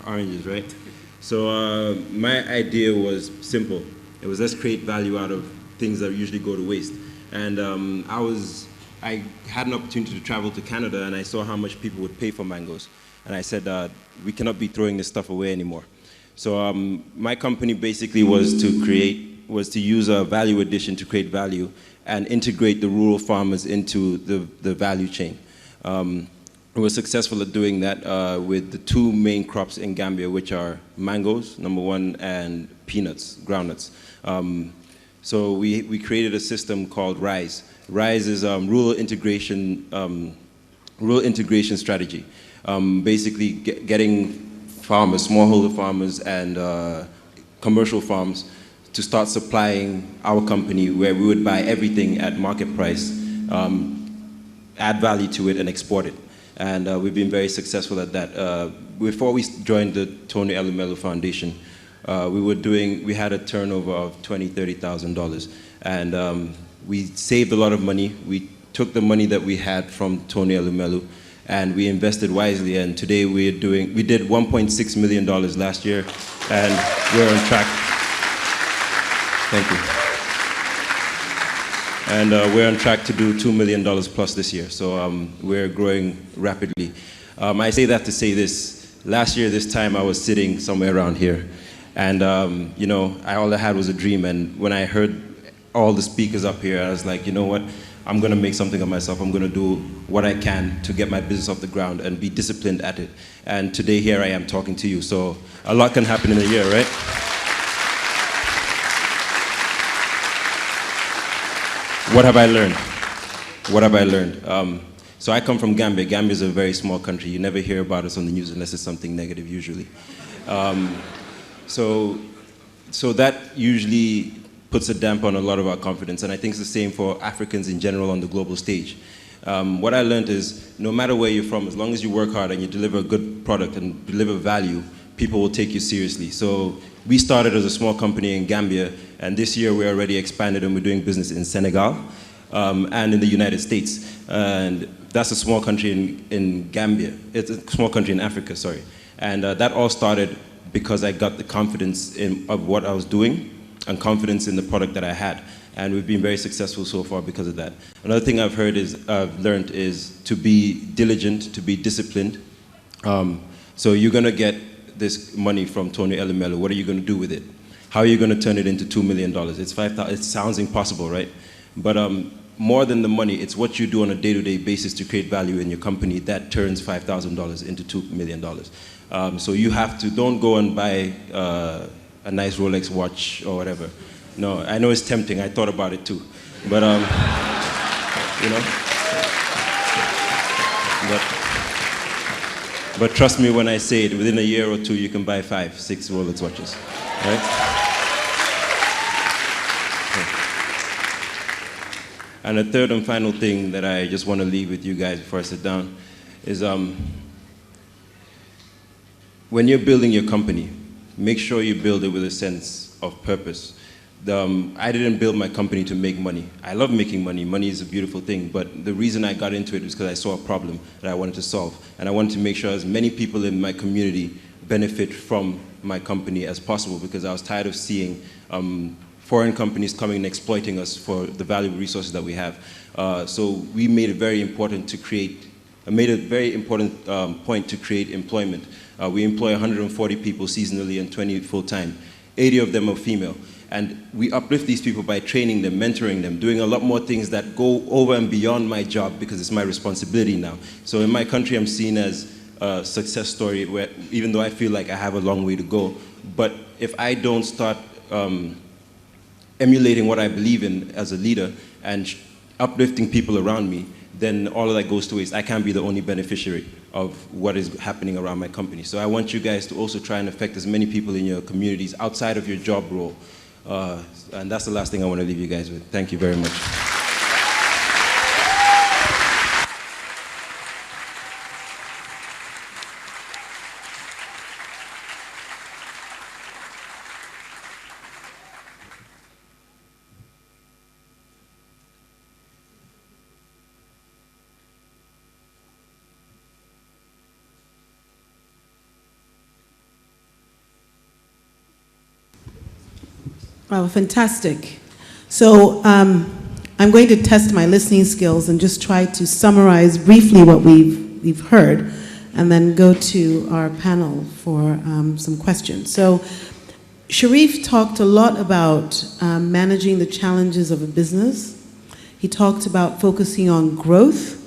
[SPEAKER 8] oranges, right? So my idea was simple. It was, let's create value out of things that usually go to waste. And I had an opportunity to travel to Canada, and I saw how much people would pay for mangoes. And I said, we cannot be throwing this stuff away anymore. So my company basically was to use a value addition to create value and integrate the rural farmers into the value chain. We were successful at doing that with the two main crops in Gambia, which are mangoes, number one, and peanuts, groundnuts. So we created a system called RISE. RISE is rural integration strategy. Basically getting farmers, smallholder farmers, and commercial farms to start supplying our company, where we would buy everything at market price, add value to it, and export it. And we've been very successful at that. Before we joined the Tony Elumelu Foundation, we had a turnover of $20,000, $30,000, and we saved a lot of money. We took the money that we had from Tony Elumelu, and we invested wisely, and today we did $1.6 million last year, and we're on track. Thank you. And we're on track to do $2 million plus this year, so we're growing rapidly. I say that to say this. Last year, this time, I was sitting somewhere around here, and all I had was a dream, and when I heard all the speakers up here, I was like, you know what? I'm going to make something of myself. I'm going to do what I can to get my business off the ground and be disciplined at it. And today, here I am talking to you. So a lot can happen in a year, right? What have I learned? What have I learned? So I come from Gambia. Gambia is a very small country. You never hear about us on the news unless it's something negative, usually. So that usually puts a damp on a lot of our confidence, and I think it's the same for Africans in general on the global stage. What I learned is no matter where you're from, as long as you work hard and you deliver a good product and deliver value, people will take you seriously. So we started as a small company in Gambia, and this year we're already expanded and we're doing business in Senegal and in the United States. And that's a small country in Gambia. It's a small country in Africa, sorry. And that all started because I got the confidence of what I was doing and confidence in the product that I had. And we've been very successful so far because of that. Another thing I've learned is to be diligent, to be disciplined. So you're gonna get this money from Tony Elumelu. What are you gonna do with it? How are you gonna turn it into $2 million? It's $5,000, it sounds impossible, right? But more than the money, it's what you do on a day-to-day basis to create value in your company that turns $5,000 into $2 million. So you have to, don't go and buy a nice Rolex watch or whatever. No, I know it's tempting, I thought about it too. But, you know. But trust me when I say it, within a year or two you can buy 5, 6 Rolex watches, right? And the third and final thing that I just want to leave with you guys before I sit down is when you're building your company, make sure you build it with a sense of purpose. I didn't build my company to make money. I love making money. Money is a beautiful thing, but the reason I got into it was because I saw a problem that I wanted to solve. And I wanted to make sure as many people in my community benefit from my company as possible, because I was tired of seeing foreign companies coming and exploiting us for the valuable resources that we have. So we made it very important to create, point to create employment. We employ 140 people seasonally and 20 full-time. 80 of them are female. And we uplift these people by training them, mentoring them, doing a lot more things that go over and beyond my job because it's my responsibility now. So in my country, I'm seen as a success story where, even though I feel like I have a long way to go, but if I don't start emulating what I believe in as a leader and uplifting people around me, then all of that goes to waste. I can't be the only beneficiary of what is happening around my company. So I want you guys to also try and affect as many people in your communities outside of your job role. And that's the last thing I want to leave you guys with. Thank you very much.
[SPEAKER 11] Oh, fantastic. So I'm going to test my listening skills and just try to summarize briefly what we've heard, and then go to our panel for some questions. So Sharif talked a lot about managing the challenges of a business. He talked about focusing on growth.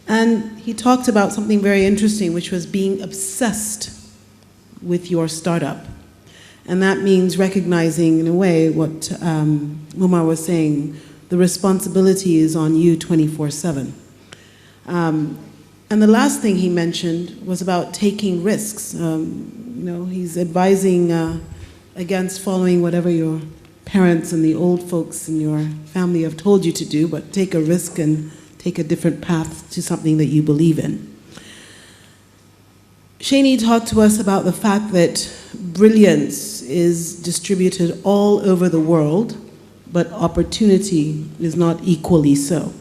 [SPEAKER 11] And he talked about something very interesting, which was being obsessed with your startup. And that means recognizing, in a way, what Umar was saying, the responsibility is on you 24/7. And the last thing he mentioned was about taking risks. You know, he's advising against following whatever your parents and the old folks in your family have told you to do, but take a risk and take a different path to something that you believe in. Shani talked to us about the fact that brilliance is distributed all over the world, but opportunity is not equally so.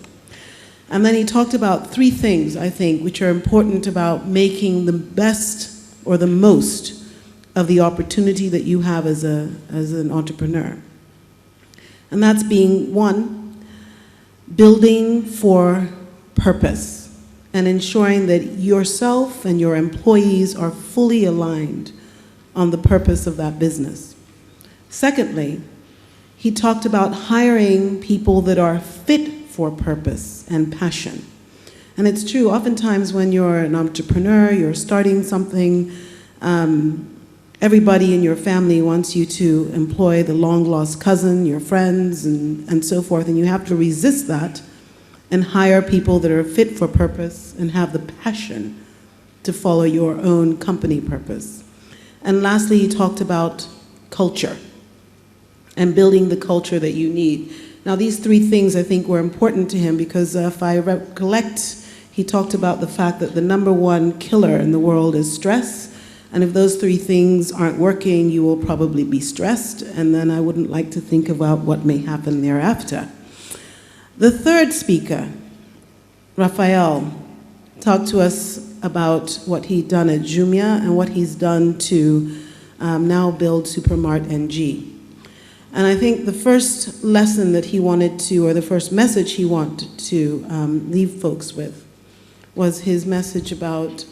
[SPEAKER 11] And then he talked about 3 things, I think, which are important about making the best or the most of the opportunity that you have as an entrepreneur. And that's being, 1, building for purpose, and ensuring that yourself and your employees are fully aligned on the purpose of that business. Secondly, he talked about hiring people that are fit for purpose and passion. And it's true, oftentimes when you're an entrepreneur, you're starting something, everybody in your family wants you to employ the long-lost cousin, your friends, and so forth, and you have to resist that and hire people that are fit for purpose and have the passion to follow your own company purpose. And lastly, he talked about culture and building the culture that you need. Now, these three things I think were important to him because if I recollect, he talked about the fact that the number one killer in the world is stress. And if those three things aren't working, you will probably be stressed. And then I wouldn't like to think about what may happen thereafter. The third speaker, Raphael, talked to us about what he'd done at Jumia and what he's done to now build Supermart NG. And I think the first lesson that he wanted to, or the first message he wanted to leave folks with, was his message about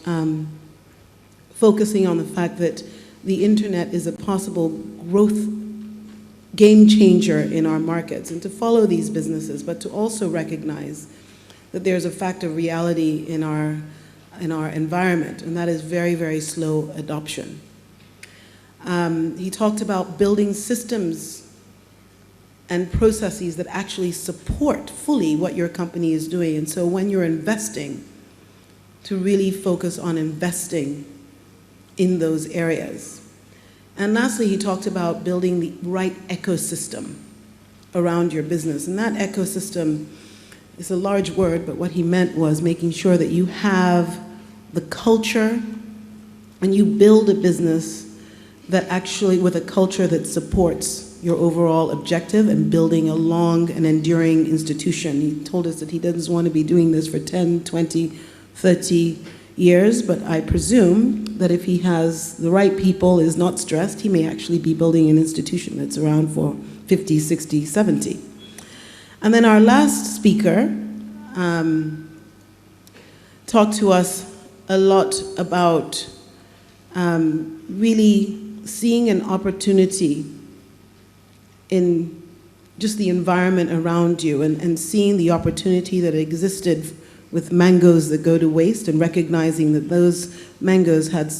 [SPEAKER 11] focusing on the fact that the internet is a possible growth game changer in our markets, and to follow these businesses, but to also recognize that there's a fact of reality in our environment, and that is very, very slow adoption. He talked about building systems and processes that actually support fully what your company is doing. And so when you're investing, to really focus on investing in those areas. And lastly, he talked about building the right ecosystem around your business. And that ecosystem is a large word, but what he meant was making sure that you have the culture and you build a business that actually, with a culture that supports your overall objective and building a long and enduring institution. He told us that he doesn't want to be doing this for 10, 20, 30 years, but I presume that if he has the right people, is not stressed, he may actually be building an institution that's around for 50, 60, 70. And then our last speaker talked to us a lot about really seeing an opportunity in just the environment around you and seeing the opportunity that existed with mangoes that go to waste and recognizing that those mangoes had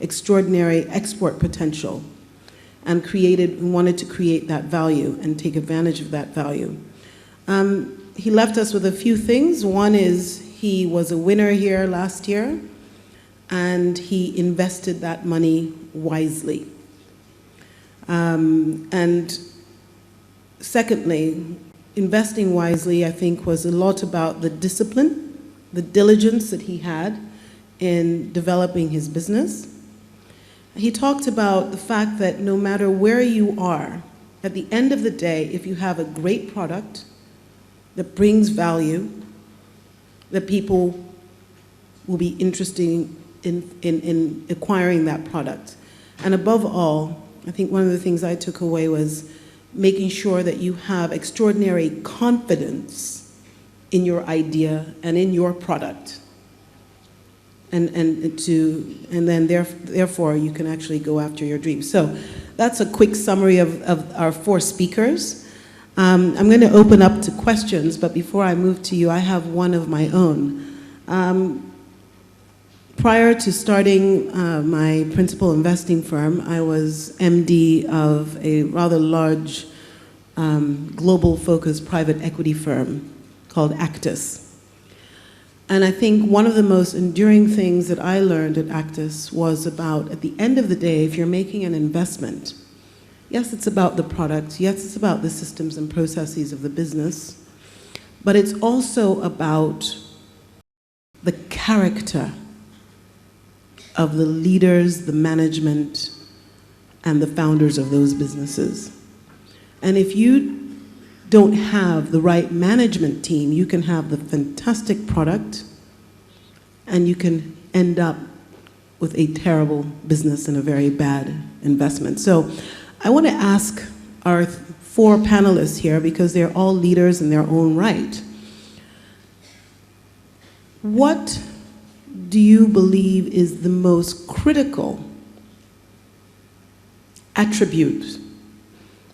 [SPEAKER 11] extraordinary export potential and wanted to create that value and take advantage of that value. He left us with a few things. One is he was a winner here last year and he invested that money wisely. And secondly, investing wisely, I think, was a lot about the discipline, the diligence that he had in developing his business. He talked about the fact that no matter where you are, at the end of the day, if you have a great product that brings value, that people will be interested in acquiring that product. And above all, I think one of the things I took away was making sure that you have extraordinary confidence in your idea and in your product. And then therefore you can actually go after your dreams. So that's a quick summary of our four speakers. I'm going to open up to questions, but before I move to you, I have one of my own. Prior to starting my principal investing firm, I was MD of a rather large global-focused private equity firm called Actis. And I think one of the most enduring things that I learned at Actis was about, at the end of the day, if you're making an investment, yes, it's about the product, yes, it's about the systems and processes of the business, but it's also about the character of the leaders, the management, and the founders of those businesses. And if you don't have the right management team, you can have the fantastic product and you can end up with a terrible business and a very bad investment. So I want to ask our four panelists here, because they're all leaders in their own right, what do you believe is the most critical attribute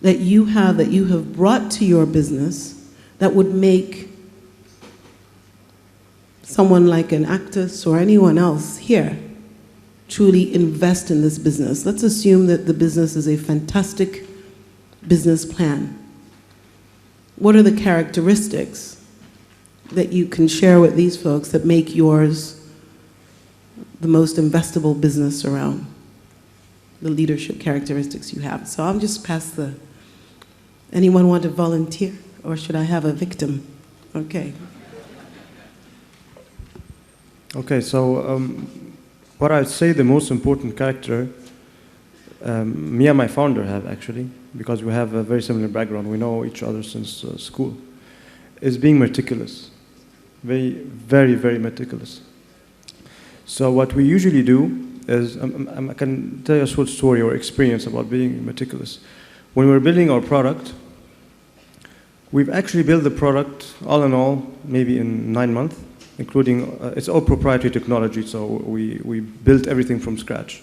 [SPEAKER 11] that you have brought to your business that would make someone like an Actis or anyone else here truly invest in this business? Let's assume that the business is a fantastic business plan. What are the characteristics that you can share with these folks that make yours the most investable business around, the leadership characteristics you have? So I'll just pass anyone want to volunteer? or should I have a victim? Okay.
[SPEAKER 12] Okay, so what I'd say the most important character me and my founder have actually, because we have a very similar background, we know each other since school, is being meticulous. Very, very meticulous. So what we usually do is, I can tell you a short story or experience about being meticulous. When we're building our product, we've actually built the product, all in all, maybe in 9 months, including, it's all proprietary technology, so we built everything from scratch.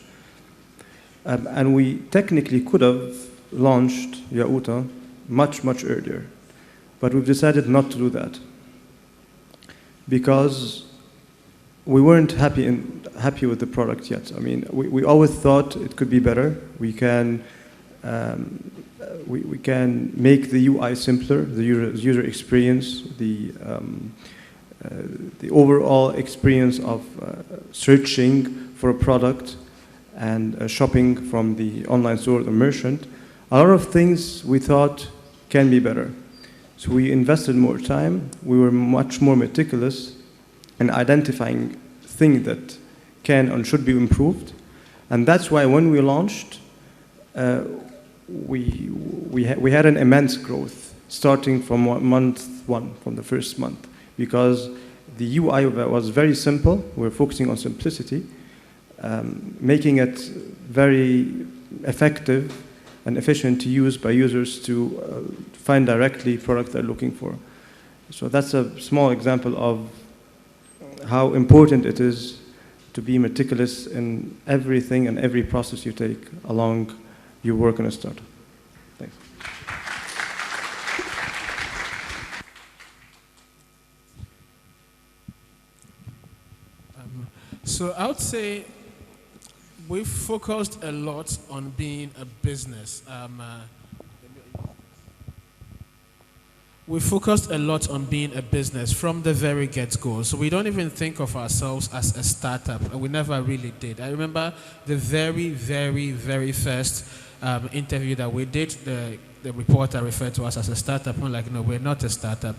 [SPEAKER 12] And we technically could have launched Yauta much, much earlier. But we've decided not to do that because we weren't happy with the product yet. I mean, we always thought it could be better. We can make the UI simpler, the user experience, the overall experience of searching for a product and shopping from the online store or the merchant. A lot of things we thought can be better. So we invested more time. We were much more meticulous in identifying things that can and should be improved. And that's why when we launched, we had an immense growth starting from month one, from the first month, because the UI was very simple. We're focusing on simplicity, making it very effective and efficient to use by users to find directly products they're looking for. So that's a small example of how important it is to be meticulous in everything and every process you take along your work on a startup. Thanks.
[SPEAKER 14] So I would say we've focused a lot on being a business. We focused a lot on being a business from the very get-go. So we don't even think of ourselves as a startup. And we never really did. I remember the very, very, very first interview that we did. The reporter referred to us as a startup. We're like, no, we're not a startup.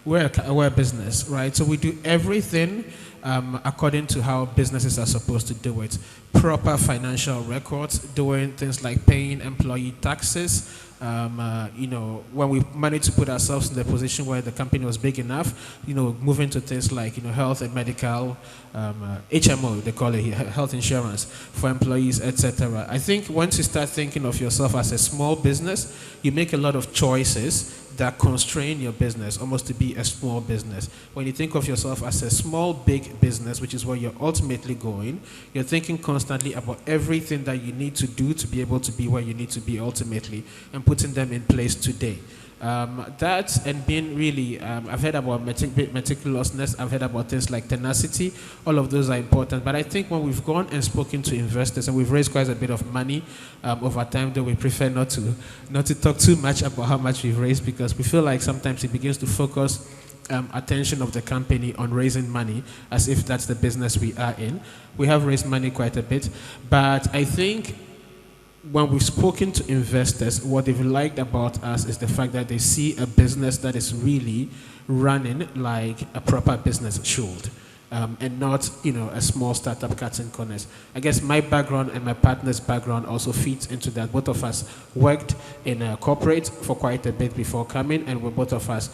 [SPEAKER 14] We're a business, right? So we do everything according to how businesses are supposed to do it. Proper financial records, doing things like paying employee taxes. When we managed to put ourselves in the position where the company was big enough, moving to things like, health and medical, HMO, they call it, health insurance for employees, etc. I think once you start thinking of yourself as a small business, you make a lot of choices that constrain your business almost to be a small business. When you think of yourself as a small, big business, which is where you're ultimately going, you're thinking constantly about everything that you need to do to be able to be where you need to be ultimately, and putting them in place today. That and being really, I've heard about meticulousness, I've heard about things like tenacity, all of those are important. But I think when we've gone and spoken to investors, and we've raised quite a bit of money over time, though we prefer not to talk too much about how much we've raised, because we feel like sometimes it begins to focus attention of the company on raising money as if that's the business we are in. We have raised money quite a bit, but I think when we've spoken to investors, what they've liked about us is the fact that they see a business that is really running like a proper business should, and not, a small startup cutting corners. I guess my background and my partner's background also feeds into that. Both of us worked in a corporate for quite a bit before coming, and we both of us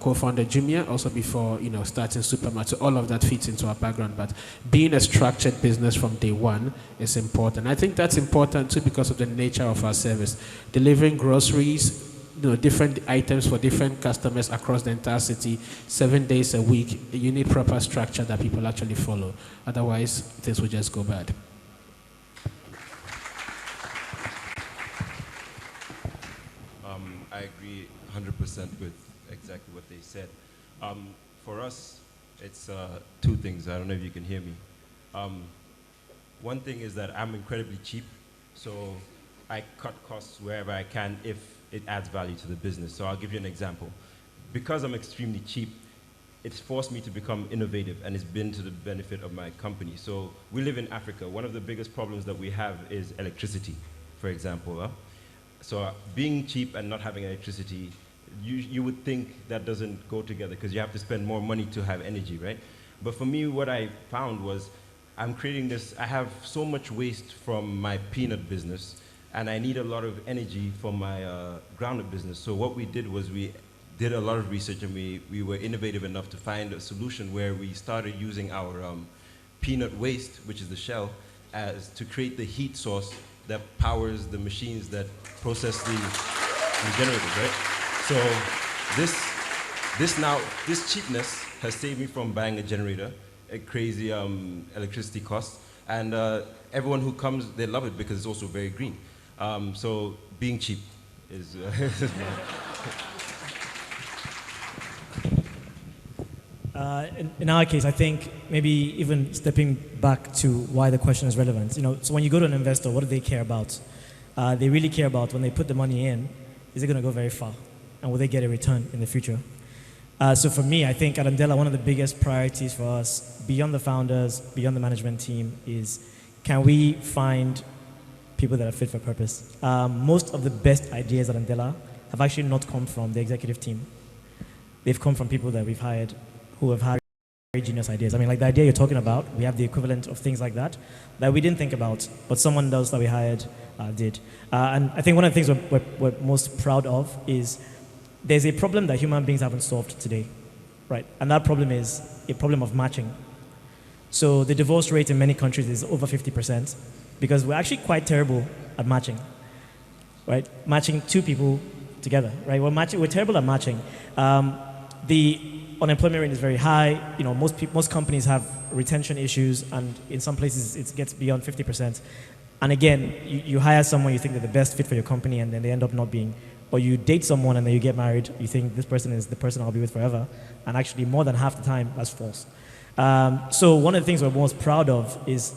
[SPEAKER 14] co-founded Jumia also before, starting Supermart. So all of that feeds into our background. But being a structured business from day one is important. I think that's important too because of the nature of our service. Delivering groceries, different items for different customers across the entire city, 7 days a week. You need proper structure that people actually follow. Otherwise, things will just go bad.
[SPEAKER 8] I agree 100% with exactly what they said. For us, it's two things. I don't know if you can hear me. One thing is that I'm incredibly cheap, so I cut costs wherever I can if it adds value to the business. So I'll give you an example. Because I'm extremely cheap, it's forced me to become innovative, and it's been to the benefit of my company. So we live in Africa. One of the biggest problems that we have is electricity, for example. So being cheap and not having electricity
[SPEAKER 15] you would think that doesn't go together because you have to spend more money to have energy, right? But for me, what I found was I'm creating this, I have so much waste from my peanut business, and I need a lot of energy for my groundnut business. So what we did was we did a lot of research, and we were innovative enough to find a solution where we started using our peanut waste, which is the shell, as to create the heat source that powers the machines that process the generators, right? So this cheapness has saved me from buying a generator, a crazy electricity cost, and everyone who comes, they love it because it's also very green. So being cheap is
[SPEAKER 13] in our case, I think maybe even stepping back to why the question is relevant. So when you go to an investor, what do they care about? They really care about when they put the money in, is it going to go very far? And will they get a return in the future? So for me, I think at Andela, one of the biggest priorities for us, beyond the founders, beyond the management team, is can we find people that are fit for purpose? Most of the best ideas at Andela have actually not come from the executive team. They've come from people that we've hired who have had very genius ideas. I mean, like the idea you're talking about, we have the equivalent of things like that we didn't think about, but someone else that we hired did. And I think one of the things we're most proud of is there's a problem that human beings haven't solved today, right? And that problem is a problem of matching. So the divorce rate in many countries is over 50% because we're actually quite terrible at matching, right? Matching two people together, right? We're terrible at matching. The unemployment rate is very high. Most companies have retention issues, and in some places it gets beyond 50%. And again, you hire someone you think they're the best fit for your company, and then they end up not being. Or you date someone and then you get married, you think this person is the person I'll be with forever, and actually more than half the time that's false. So one of the things we're most proud of is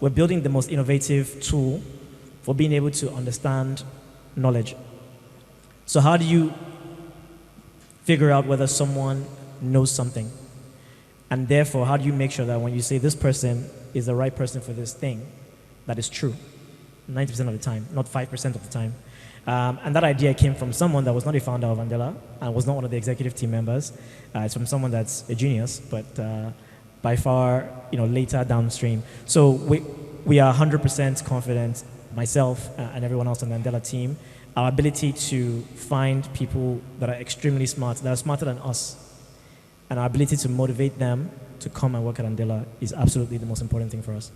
[SPEAKER 13] we're building the most innovative tool for being able to understand knowledge. So how do you figure out whether someone knows something? And therefore, how do you make sure that when you say this person is the right person for this thing, that is true 90% of the time, not 5% of the time? And that idea came from someone that was not a founder of Andela and was not one of the executive team members. It's from someone that's a genius, but by far, later downstream. So we are 100% confident, myself and everyone else on the Andela team, our ability to find people that are extremely smart, that are smarter than us, and our ability to motivate them to come and work at Andela is absolutely the most important thing for us.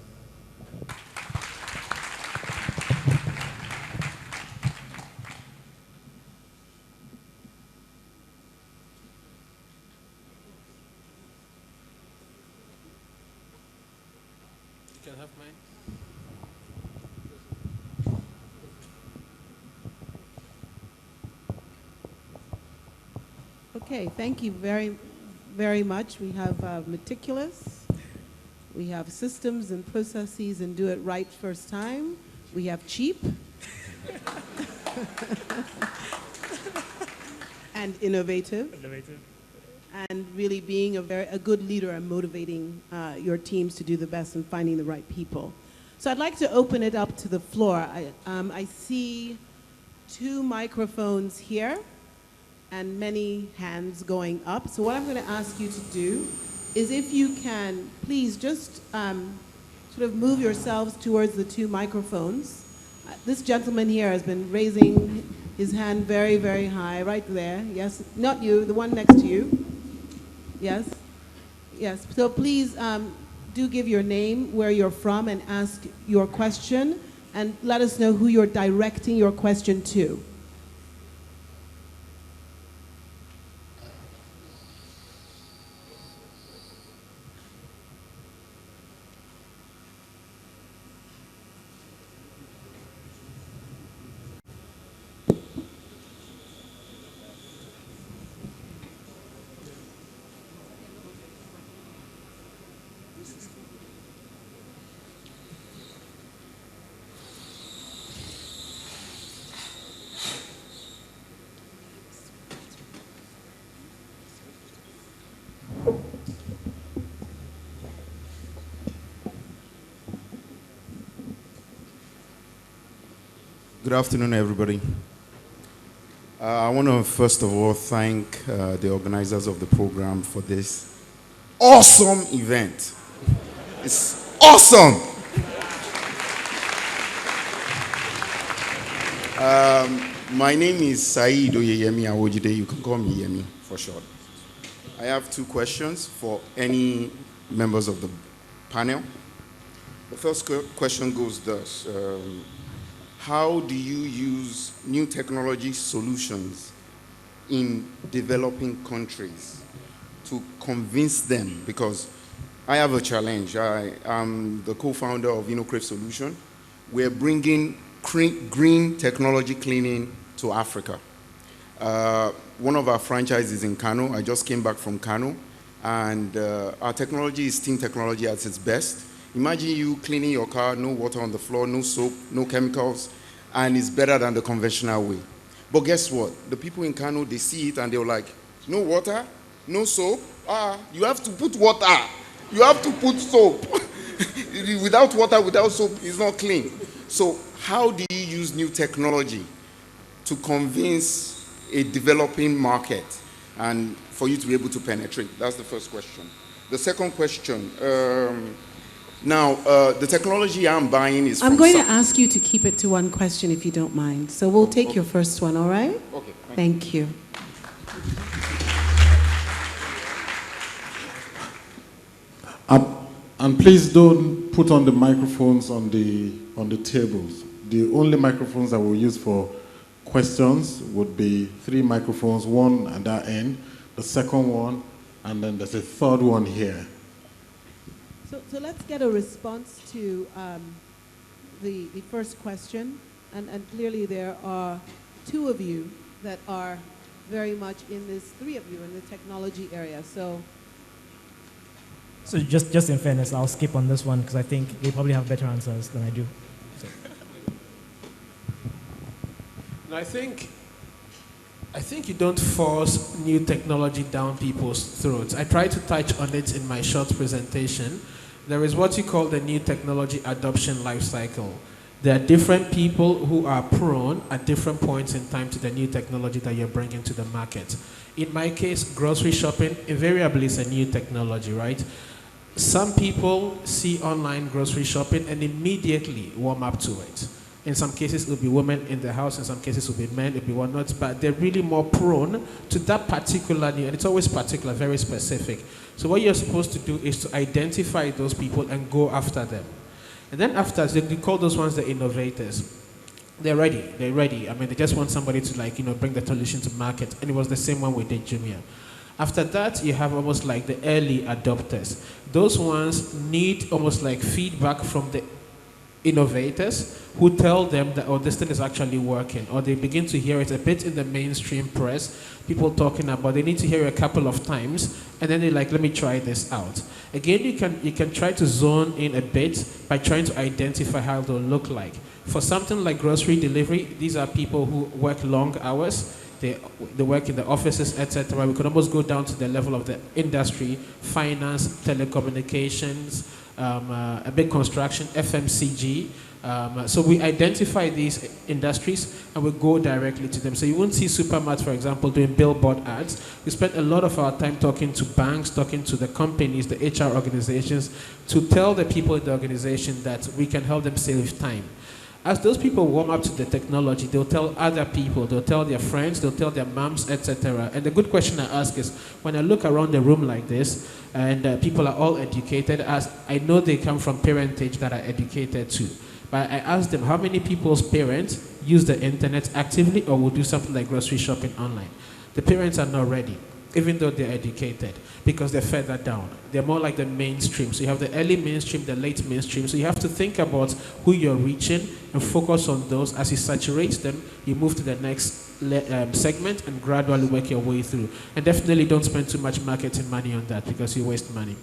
[SPEAKER 11] Okay, thank you very, very much. We have meticulous, we have systems and processes and do it right first time. We have cheap and innovative. And really being a good leader and motivating your teams to do the best and finding the right people. So I'd like to open it up to the floor. I see 2 microphones here and many hands going up. So what I'm going to ask you to do is if you can, please just sort of move yourselves towards the 2 microphones. This gentleman here has been raising his hand very, very high, right there. Yes, not you, the one next to you. Yes, yes. So please do give your name, where you're from, and ask your question, and let us know who you're directing your question to.
[SPEAKER 16] Good afternoon, everybody. I want to first of all thank the organizers of the program for this awesome event. It's awesome. My name is Saeed Oyeyemi Awojide. You can call me Yemi for short. I have two questions for any members of the panel. The first question goes thus. How do you use new technology solutions in developing countries to convince them? Because I have a challenge. I am the co-founder of InnoCrave Solution. We're bringing green technology cleaning to Africa. One of our franchises in Kano. I just came back from Kano, and our technology is steam technology at its best. Imagine you cleaning your car, no water on the floor, no soap, no chemicals, and it's better than the conventional way. But guess what? The people in Kano, they see it and they're like, no water, no soap. You have to put water. You have to put soap. Without water, without soap, it's not clean. So how do you use new technology to convince a developing market and for you to be able to penetrate? That's the first question. The second question, the technology I'm buying is
[SPEAKER 11] I'm going to ask you to keep it to one question if you don't mind. So we'll take your first one, all right?
[SPEAKER 16] Okay.
[SPEAKER 11] Thank you.
[SPEAKER 9] And please don't put on the microphones on the tables. The only microphones that we'll use for questions would be 3 microphones, one at that end, the second one, and then there's a third one here.
[SPEAKER 11] So let's get a response to the first question. And clearly there are 2 of you that are very much in this, 3 of you in the technology area.
[SPEAKER 13] So just in fairness, I'll skip on this one because I think they probably have better answers than I do. So.
[SPEAKER 14] I think you don't force new technology down people's throats. I tried to touch on it in my short presentation. There is what you call the new technology adoption life cycle. There are different people who are prone at different points in time to the new technology that you're bringing to the market. In my case, grocery shopping invariably is a new technology, right? Some people see online grocery shopping and immediately warm up to it. In some cases, it will be women in the house. In some cases, it will be men. It will be whatnot. But they're really more prone to that particular new, and it's always particular, very specific. So what you're supposed to do is to identify those people and go after them. And then after, we call those ones the innovators. They're ready. I mean, they just want somebody to bring the solution to market. And it was the same one we did Jumia. After that, you have almost like the early adopters. Those ones need almost like feedback from the innovators who tell them that, oh, this thing is actually working, or they begin to hear it a bit in the mainstream press, people talking about, they need to hear it a couple of times, and then they're like, let me try this out. Again, you can try to zone in a bit by trying to identify how they'll look like. For something like grocery delivery, these are people who work long hours, they work in the offices, etc. We could almost go down to the level of the industry, finance, telecommunications, a big construction, FMCG. So we identify these industries and we go directly to them. So you won't see supermarkets, for example, doing billboard ads. We spend a lot of our time talking to banks, talking to the companies, the HR organizations, to tell the people in the organization that we can help them save time. As those people warm up to the technology, they'll tell other people, they'll tell their friends, they'll tell their moms, etc. And the good question I ask is, when I look around the room like this, and people are all educated, as I know they come from parentage that are educated too. But I ask them, how many people's parents use the internet actively or will do something like grocery shopping online? The parents are not ready, even though they're educated, because they're further down. They're more like the mainstream. So you have the early mainstream, the late mainstream. So you have to think about who you're reaching and focus on those. As you saturate them, you move to the next segment and gradually work your way through. And definitely don't spend too much marketing money on that because you waste money.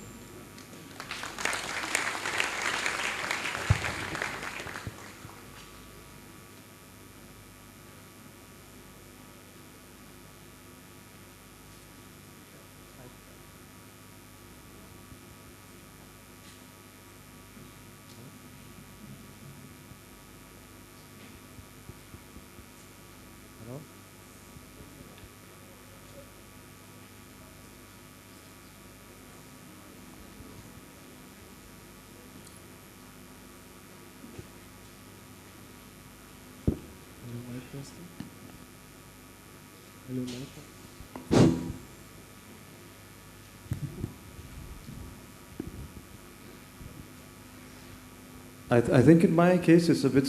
[SPEAKER 12] I think in my case it's a bit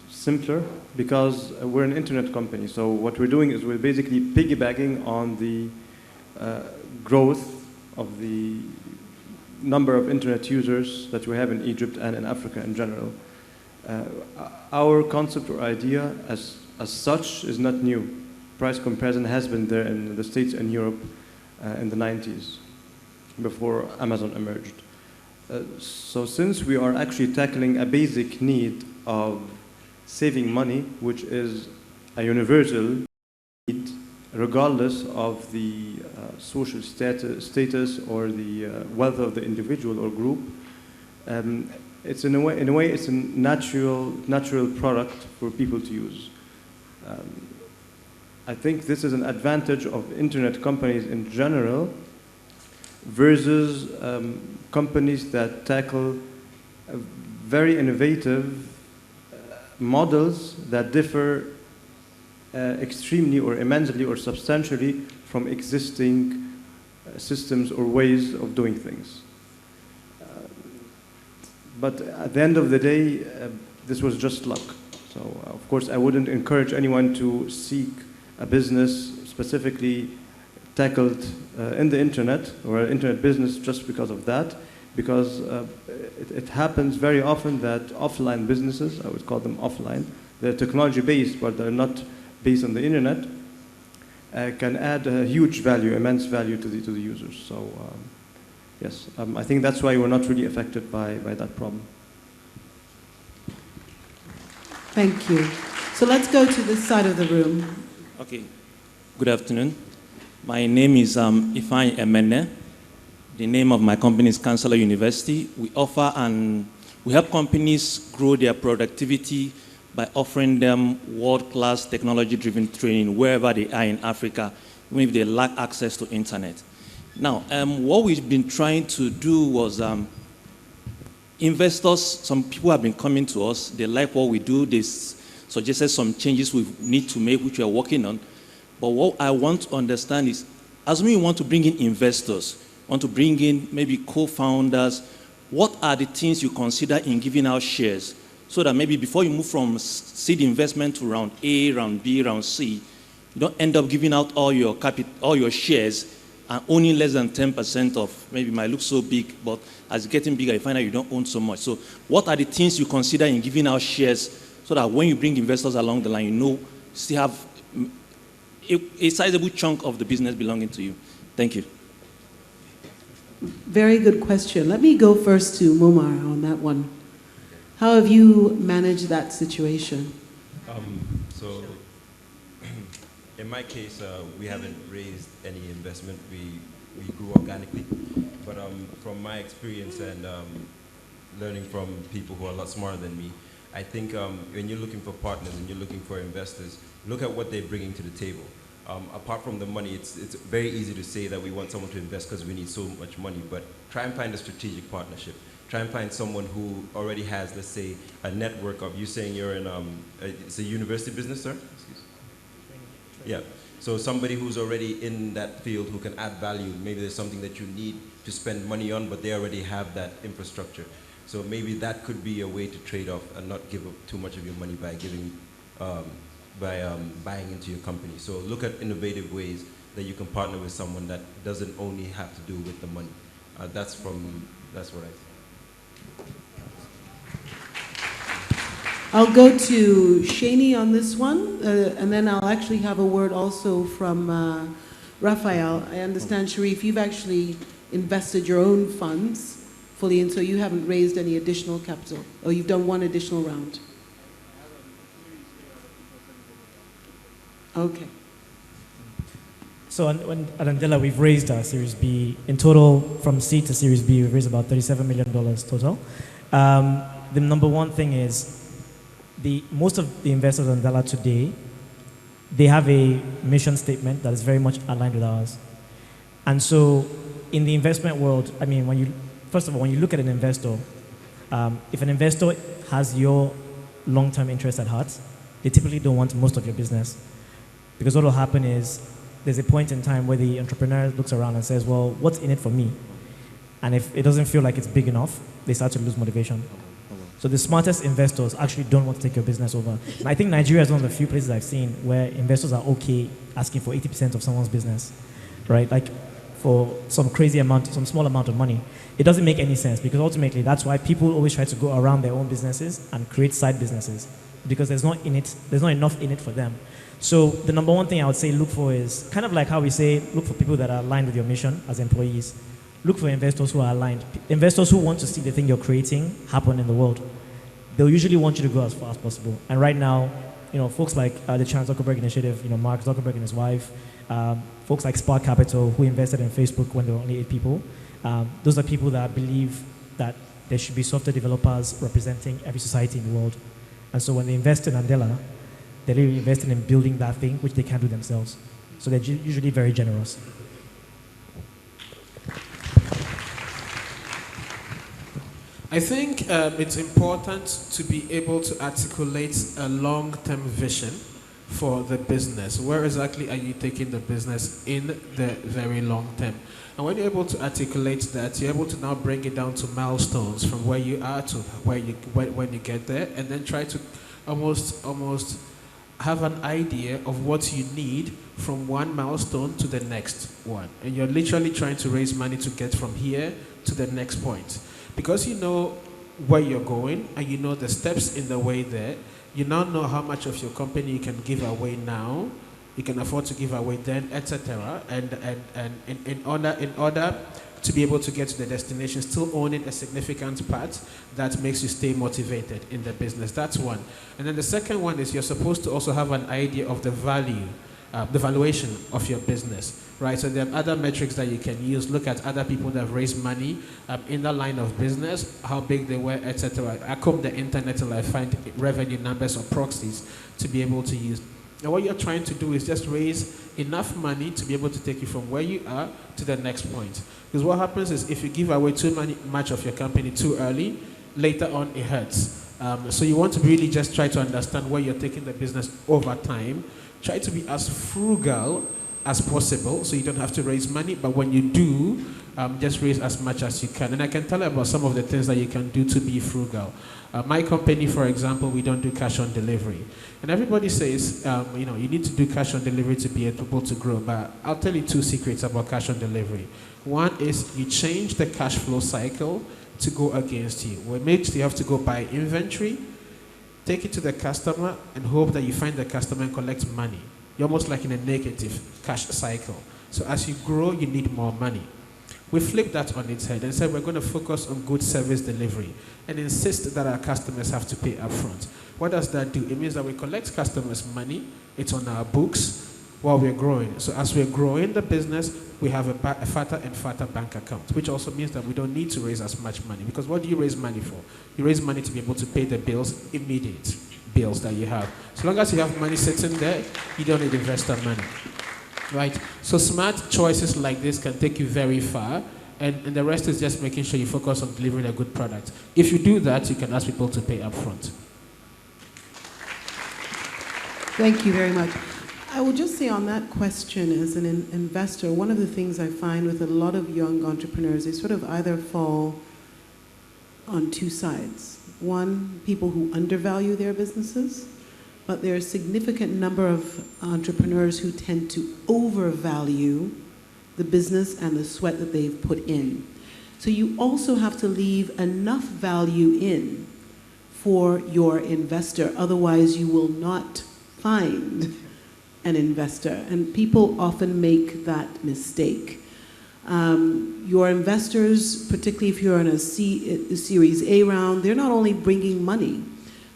[SPEAKER 12] simpler because we're an internet company. So what we're doing is we're basically piggybacking on the growth of the number of internet users that we have in Egypt and in Africa in general. Our concept or idea as such is not new. Price comparison has been there in the States and Europe in the 90s, before Amazon emerged. So since we are actually tackling a basic need of saving money, which is a universal need, regardless of the social status or the wealth of the individual or group, it's in a way it's a natural product for people to use. I think this is an advantage of internet companies in general versus companies that tackle very innovative models that differ extremely or immensely or substantially from existing systems or ways of doing things. But at the end of the day, this was just luck. So, of course, I wouldn't encourage anyone to seek a business specifically tackled in the internet or an internet business just because of that, because it happens very often that offline businesses, I would call them offline, they're technology-based, but they're not based on the internet, can add a huge value, immense value to the users. So, yes, I think that's why we're not really affected by that problem.
[SPEAKER 11] Thank you. So let's go to this side of the room.
[SPEAKER 17] Okay. Good afternoon. My name is Ifeanyi Emene. The name of my company is Counselor University. We offer and we help companies grow their productivity by offering them world-class technology-driven training wherever they are in Africa, even if they lack access to internet. Now, what we've been trying to do was investors, some people have been coming to us, they like what we do, they suggested some changes we need to make, which we are working on. But what I want to understand is, assuming you want to bring in investors, want to bring in maybe co-founders, what are the things you consider in giving out shares? So that maybe before you move from seed investment to round A, round B, round C, you don't end up giving out all your capital, all your shares, and owning less than 10% of, maybe it might look so big, but as it's getting bigger, you find out you don't own so much. So what are the things you consider in giving out shares so that when you bring investors along the line, you know, you still have a sizable chunk of the business belonging to you? Thank you.
[SPEAKER 11] Very good question. Let me go first to Momar on that one. How have you managed that situation?
[SPEAKER 15] So, in my case, we haven't raised any investment. We grew organically. But from my experience and learning from people who are a lot smarter than me, I think when you're looking for partners and you're looking for investors, look at what they're bringing to the table. Apart from the money, it's very easy to say that we want someone to invest because we need so much money, but try and find a strategic partnership. Try and find someone who already has, let's say, a network of, you saying you're in, it's a university business, sir? Yeah, so somebody who's already in that field who can add value. Maybe there's something that you need to spend money on, but they already have that infrastructure. So maybe that could be a way to trade off and not give up too much of your money by giving, buying into your company. So look at innovative ways that you can partner with someone that doesn't only have to do with the money. That's what I think.
[SPEAKER 11] I'll go to Shani on this one, and then I'll actually have a word also from Raphael. I understand, Sharif, you've actually invested your own funds fully, and so you haven't raised any additional capital, or you've done one additional round. Okay.
[SPEAKER 13] So at Andela, we've raised Series B. In total, from C to Series B, we've raised about $37 million total. The number one thing is, most of the investors in Andela today, they have a mission statement that is very much aligned with ours. And so in the investment world, I mean, first of all, when you look at an investor, if an investor has your long-term interest at heart, they typically don't want most of your business. Because what will happen is there's a point in time where the entrepreneur looks around and says, well, what's in it for me? And if it doesn't feel like it's big enough, they start to lose motivation. So the smartest investors actually don't want to take your business over. And I think Nigeria is one of the few places I've seen where investors are okay asking for 80% of someone's business, right? Like for some crazy amount, some small amount of money. It doesn't make any sense because ultimately that's why people always try to go around their own businesses and create side businesses because there's not enough in it for them. So the number one thing I would say look for is kind of like how we say look for people that are aligned with your mission as employees. Look for investors who are aligned. Investors who want to see the thing you're creating happen in the world. They'll usually want you to go as far as possible. And right now, folks like the Chan Zuckerberg Initiative, Mark Zuckerberg and his wife, folks like Spark Capital, who invested in Facebook when there were only 8 people. Those are people that believe that there should be software developers representing every society in the world. And so when they invest in Andela, they're really investing in building that thing, which they can't do themselves. So they're usually very generous.
[SPEAKER 14] I think it's important to be able to articulate a long-term vision for the business. Where exactly are you taking the business in the very long term? And when you're able to articulate that, you're able to now bring it down to milestones from where you are to when you get there, and then try to almost have an idea of what you need from one milestone to the next one. And you're literally trying to raise money to get from here to the next point. Because you know where you're going and you know the steps in the way there, you now know how much of your company you can give away now, you can afford to give away then, etc. And in order to be able to get to the destination, still owning a significant part that makes you stay motivated in the business. That's one. And then the second one is you're supposed to also have an idea of the value, the valuation of your business, right? So there are other metrics that you can use. Look at other people that have raised money in the line of business, how big they were, etc. I comb the internet till I find revenue numbers or proxies to be able to use. And what you're trying to do is just raise enough money to be able to take you from where you are to the next point. Because what happens is if you give away too much of your company too early, later on it hurts. So you want to really just try to understand where you're taking the business over time. Try to be as frugal as possible so you don't have to raise money, but when you do, just raise as much as you can. And I can tell you about some of the things that you can do to be frugal. My company, for example, we don't do cash on delivery. And everybody says, you need to do cash on delivery to be able to grow, but I'll tell you 2 secrets about cash on delivery. One is you change the cash flow cycle to go against you. What makes you have to go buy inventory, take it to the customer, and hope that you find the customer and collect money. You're almost like in a negative cash cycle. So as you grow, you need more money. We flipped that on its head and said we're going to focus on good service delivery and insist that our customers have to pay upfront. What does that do? It means that we collect customers' money, it's on our books while we're growing. So as we're growing the business, we have a fatter and fatter bank account, which also means that we don't need to raise as much money. Because what do you raise money for? You raise money to be able to pay the bills, immediate bills that you have. So long as you have money sitting there, you don't need investor money. Right? So smart choices like this can take you very far, and the rest is just making sure you focus on delivering a good product. If you do that, you can ask people to pay upfront.
[SPEAKER 11] Thank you very much. I will just say on that question, as an investor, one of the things I find with a lot of young entrepreneurs, they sort of either fall on 2 sides. One, people who undervalue their businesses, but there are a significant number of entrepreneurs who tend to overvalue the business and the sweat that they've put in. So you also have to leave enough value in for your investor, otherwise you will not find an investor. And people often make that mistake. Your investors, particularly if you're in a Series A round, they're not only bringing money,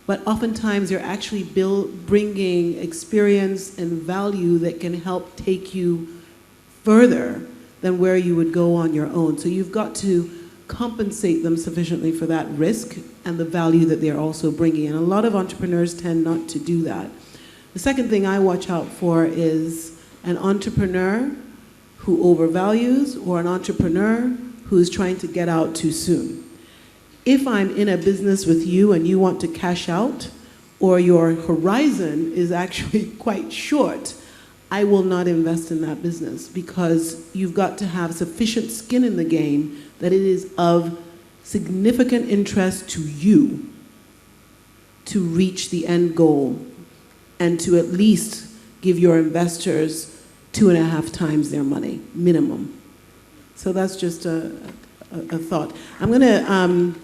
[SPEAKER 11] but oftentimes they're actually bringing experience and value that can help take you further than where you would go on your own. So you've got to compensate them sufficiently for that risk and the value that they're also bringing. And a lot of entrepreneurs tend not to do that. The second thing I watch out for is an entrepreneur who overvalues or an entrepreneur who is trying to get out too soon. If I'm in a business with you and you want to cash out, or your horizon is actually quite short, I will not invest in that business, because you've got to have sufficient skin in the game that it is of significant interest to you to reach the end goal and to at least give your investors 2.5 times their money, minimum. So that's just a thought. I'm going to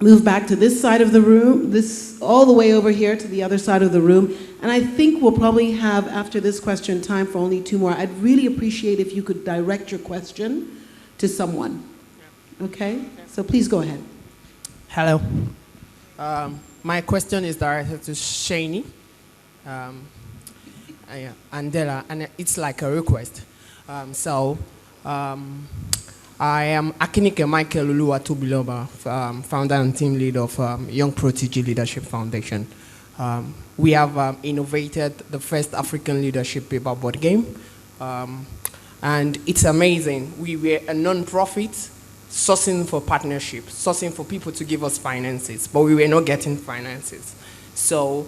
[SPEAKER 11] move back to this side of the room, all the way over here to the other side of the room. And I think we'll probably have, after this question, time for only 2 more. I'd really appreciate if you could direct your question to someone. Okay? So please go ahead.
[SPEAKER 18] Hello. My question is directed to Shani, Andela, and it's like a request. I am Akinike Michael Uluwatubiloba, founder and team lead of Young Protege Leadership Foundation. We have innovated the first African leadership paperboard game, and it's amazing. We were a non-profit sourcing for partnerships, sourcing for people to give us finances, but we were not getting finances. So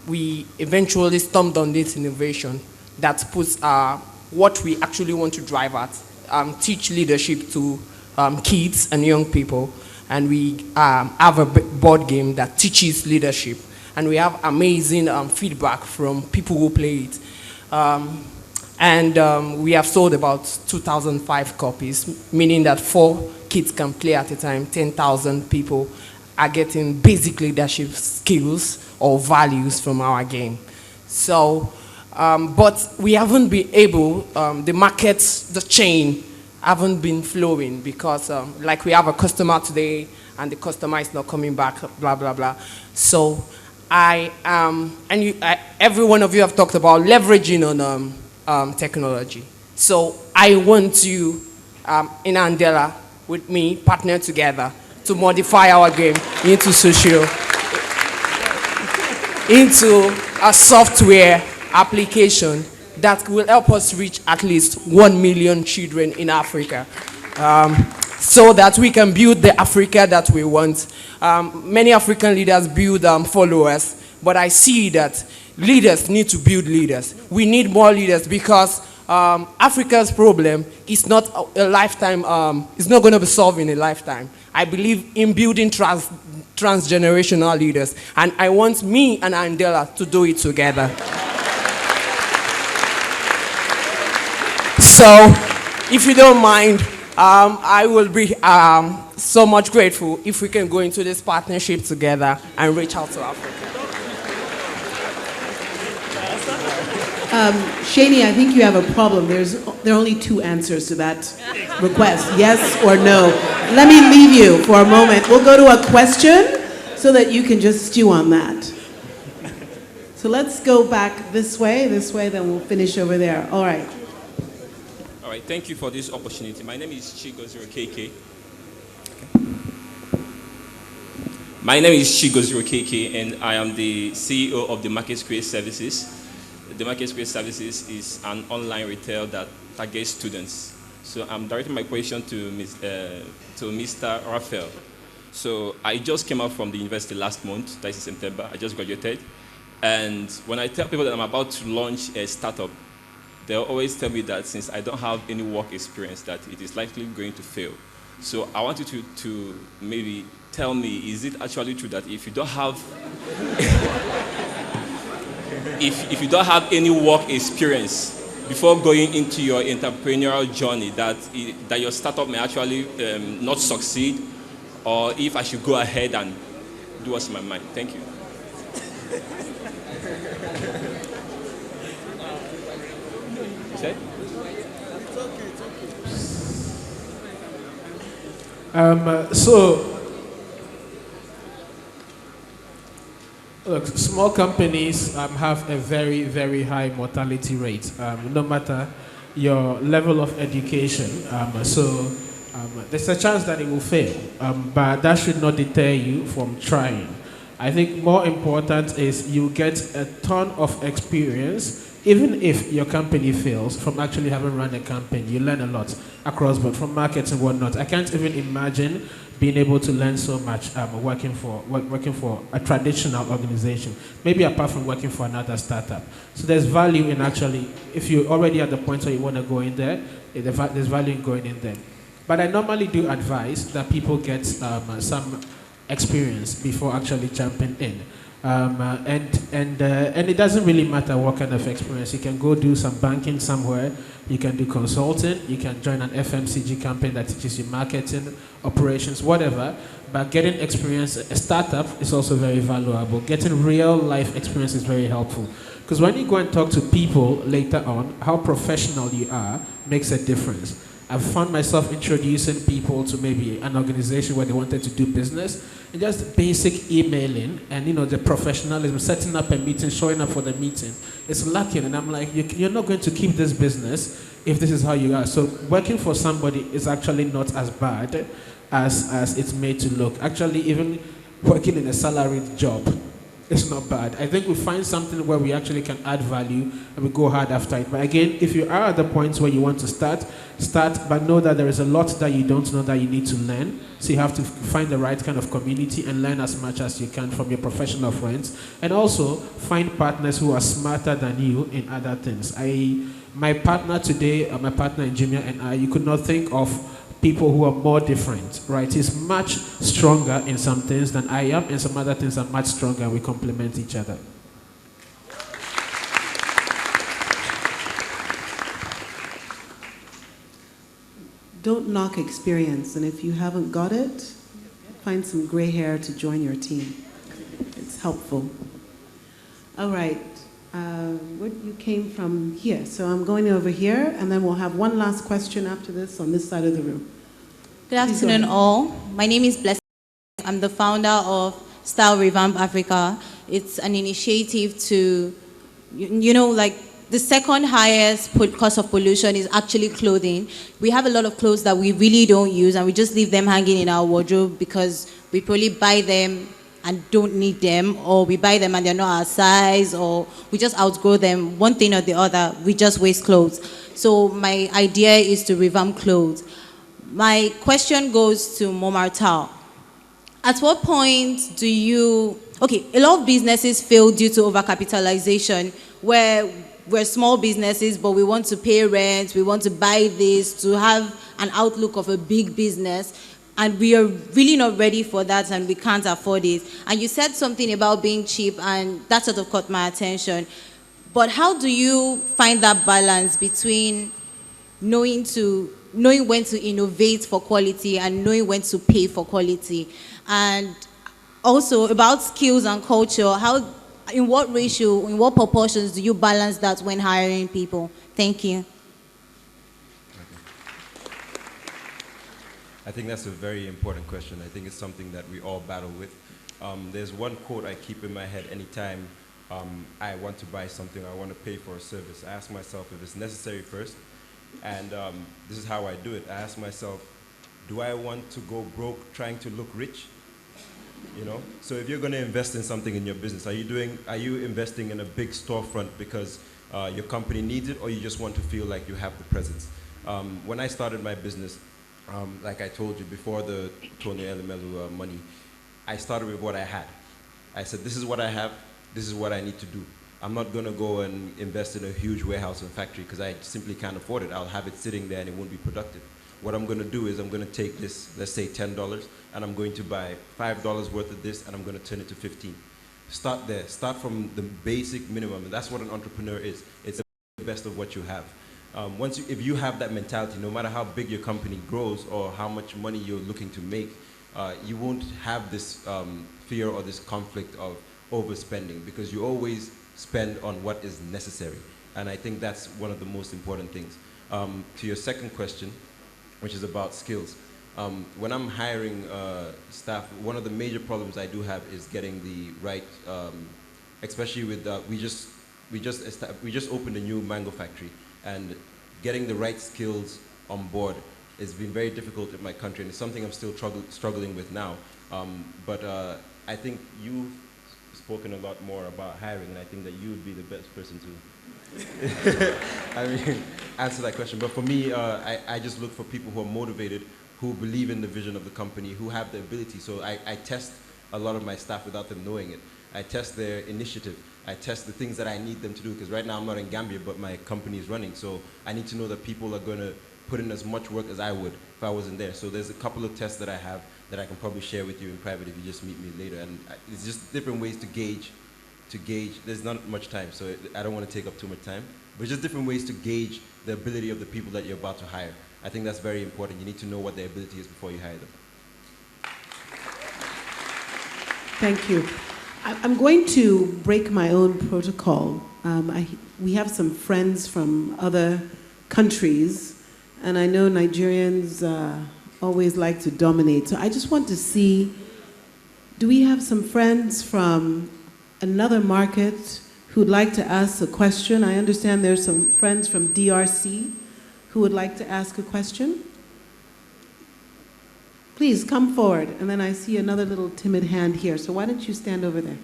[SPEAKER 18] we eventually stumbled on this innovation that puts what we actually want to drive at, teach leadership to kids and young people, and we have a board game that teaches leadership, and we have amazing feedback from people who play it. We have sold about 2,005 copies, meaning that 4 kids can play at a time. 10,000 people are getting basic leadership skills or values from our game. So, but we haven't been able, the markets, the chain, haven't been flowing because like we have a customer today and the customer is not coming back, blah, blah, blah. So every one of you have talked about leveraging on technology. So I want you in Andela with me, partner together to modify our game into a software application that will help us reach at least 1 million children in Africa, so that we can build the Africa that we want. Many African leaders build followers, but I see that leaders need to build leaders. We need more leaders because Africa's problem is not a lifetime, it's not going to be solved in a lifetime. I believe in building transgenerational leaders, and I want me and Andela to do it together. So, if you don't mind, I will be so much grateful if we can go into this partnership together and reach out to Africa.
[SPEAKER 11] Shani, I think you have a problem. There are only 2 answers to that request, yes or no. Let me leave you for a moment. We'll go to a question so that you can just stew on that. So let's go back this way, then we'll finish over there. All right.
[SPEAKER 19] All right, thank you for this opportunity. My name is Chigozero-KK. My name is Chigozero-KK, and I am the CEO of the Market Square Services. The Market Square Services is an online retail that targets students. So I'm directing my question to Mr. Raphael. So I just came out from the university last month, that is in September. I just graduated. And when I tell people that I'm about to launch a startup, they'll always tell me that since I don't have any work experience, that it is likely going to fail. So I want you to maybe tell me, is it actually true that if you don't have if you don't have any work experience before going into your entrepreneurial journey, that your startup may actually not succeed, or if I should go ahead and do what's in my mind? Thank you.
[SPEAKER 14] Look, small companies have a very, very high mortality rate, no matter your level of education. There's a chance that it will fail, but that should not deter you from trying. I think more important is you get a ton of experience, even if your company fails, from actually having run a campaign. You learn a lot across, but from markets and whatnot. I can't even imagine being able to learn so much working for a traditional organization, maybe apart from working for another startup. So there's value in actually, if you're already at the point where you want to go in there, there's value in going in there. But I normally do advise that people get some experience before actually jumping in. And it doesn't really matter what kind of experience. You can go do some banking somewhere, you can do consulting, you can join an FMCG campaign that teaches you marketing, operations, whatever. But getting experience, a startup is also very valuable. Getting real life experience is very helpful. Because when you go and talk to people later on, how professional you are makes a difference. I've found myself introducing people to maybe an organization where they wanted to do business, and just basic emailing and the professionalism, setting up a meeting, showing up for the meeting. It's lacking, and I'm like, you're not going to keep this business if this is how you are. So working for somebody is actually not as bad as it's made to look. Actually, even working in a salaried job, it's not bad. I think we find something where we actually can add value and we go hard after it. But again, if you are at the point where you want to start, but know that there is a lot that you don't know that you need to learn. So you have to find the right kind of community and learn as much as you can from your professional friends. And also find partners who are smarter than you in other things. My partner today, my partner in Jumia and I, you could not think of people who are more different, right? He's much stronger in some things than I am, and some other things are much stronger, and we complement each other.
[SPEAKER 11] Don't knock experience, and if you haven't got it, find some gray hair to join your team. It's helpful. All right, you came from here, so I'm going over here, and then we'll have one last question after this on this side of the room.
[SPEAKER 20] Good afternoon, all. My name is Blessing. I'm the founder of Style Revamp Africa. It's an initiative to, like the second highest cost of pollution is actually clothing. We have a lot of clothes that we really don't use, and we just leave them hanging in our wardrobe because we probably buy them and don't need them, or we buy them and they're not our size, or we just outgrow them. One thing or the other, we just waste clothes. So my idea is to revamp clothes. My question goes to Momar Tal. At what point do you, a lot of businesses fail due to overcapitalization, where we're small businesses, but we want to pay rent, we want to buy this, to have an outlook of a big business, and we are really not ready for that, and we can't afford it. And you said something about being cheap, and that sort of caught my attention. But how do you find that balance between knowing when to innovate for quality and knowing when to pay for quality? And also about skills and culture, in what ratio, in what proportions do you balance that when hiring people? Thank you.
[SPEAKER 15] I think that's a very important question. I think it's something that we all battle with. There's one quote I keep in my head anytime I want to buy something, I want to pay for a service. I ask myself if it's necessary first, and this is how I do it. I ask myself, do I want to go broke trying to look rich? So if you're going to invest in something in your business, are you investing in a big storefront because your company needs it, or you just want to feel like you have the presence? When I started my business, like I told you before the Tony Elumelu money, I started with what I had. I said, this is what I have, this is what I need to do. I'm not going to go and invest in a huge warehouse and factory because I simply can't afford it. I'll have it sitting there and it won't be productive. What I'm going to do is I'm going to take this, let's say $10, and I'm going to buy $5 worth of this, and I'm going to turn it to 15. Start there. Start from the basic minimum, and that's what an entrepreneur is. It's the best of what you have. If you have that mentality, no matter how big your company grows or how much money you're looking to make, you won't have this fear or this conflict of overspending, because you always spend on what is necessary. And I think that's one of the most important things. To your second question, which is about skills. When I'm hiring staff, one of the major problems I do have is getting the right, especially with, we just opened a new mango factory, and getting the right skills on board has been very difficult in my country, and it's something I'm still struggling with now. But I think you've spoken a lot more about hiring, and I think that you would be the best person to answer that question. But for me, I just look for people who are motivated, who believe in the vision of the company, who have the ability. So I test a lot of my staff without them knowing it. I test their initiative. I test the things that I need them to do, because right now I'm not in Gambia, but my company is running. So I need to know that people are going to put in as much work as I would if I wasn't there. So there's a couple of tests that I have that I can probably share with you in private if you just meet me later. And it's just different ways to gauge. There's not much time, so I don't want to take up too much time. But just different ways to gauge the ability of the people that you're about to hire. I think that's very important. You need to know what their ability is before you hire them.
[SPEAKER 11] Thank you. I'm going to break my own protocol. We have some friends from other countries, and I know Nigerians always like to dominate. So I just want to see, do we have some friends from another market who'd like to ask a question? I understand there's some friends from DRC who would like to ask a question. Please come forward. And then I see another little timid hand here. So why don't you stand over there?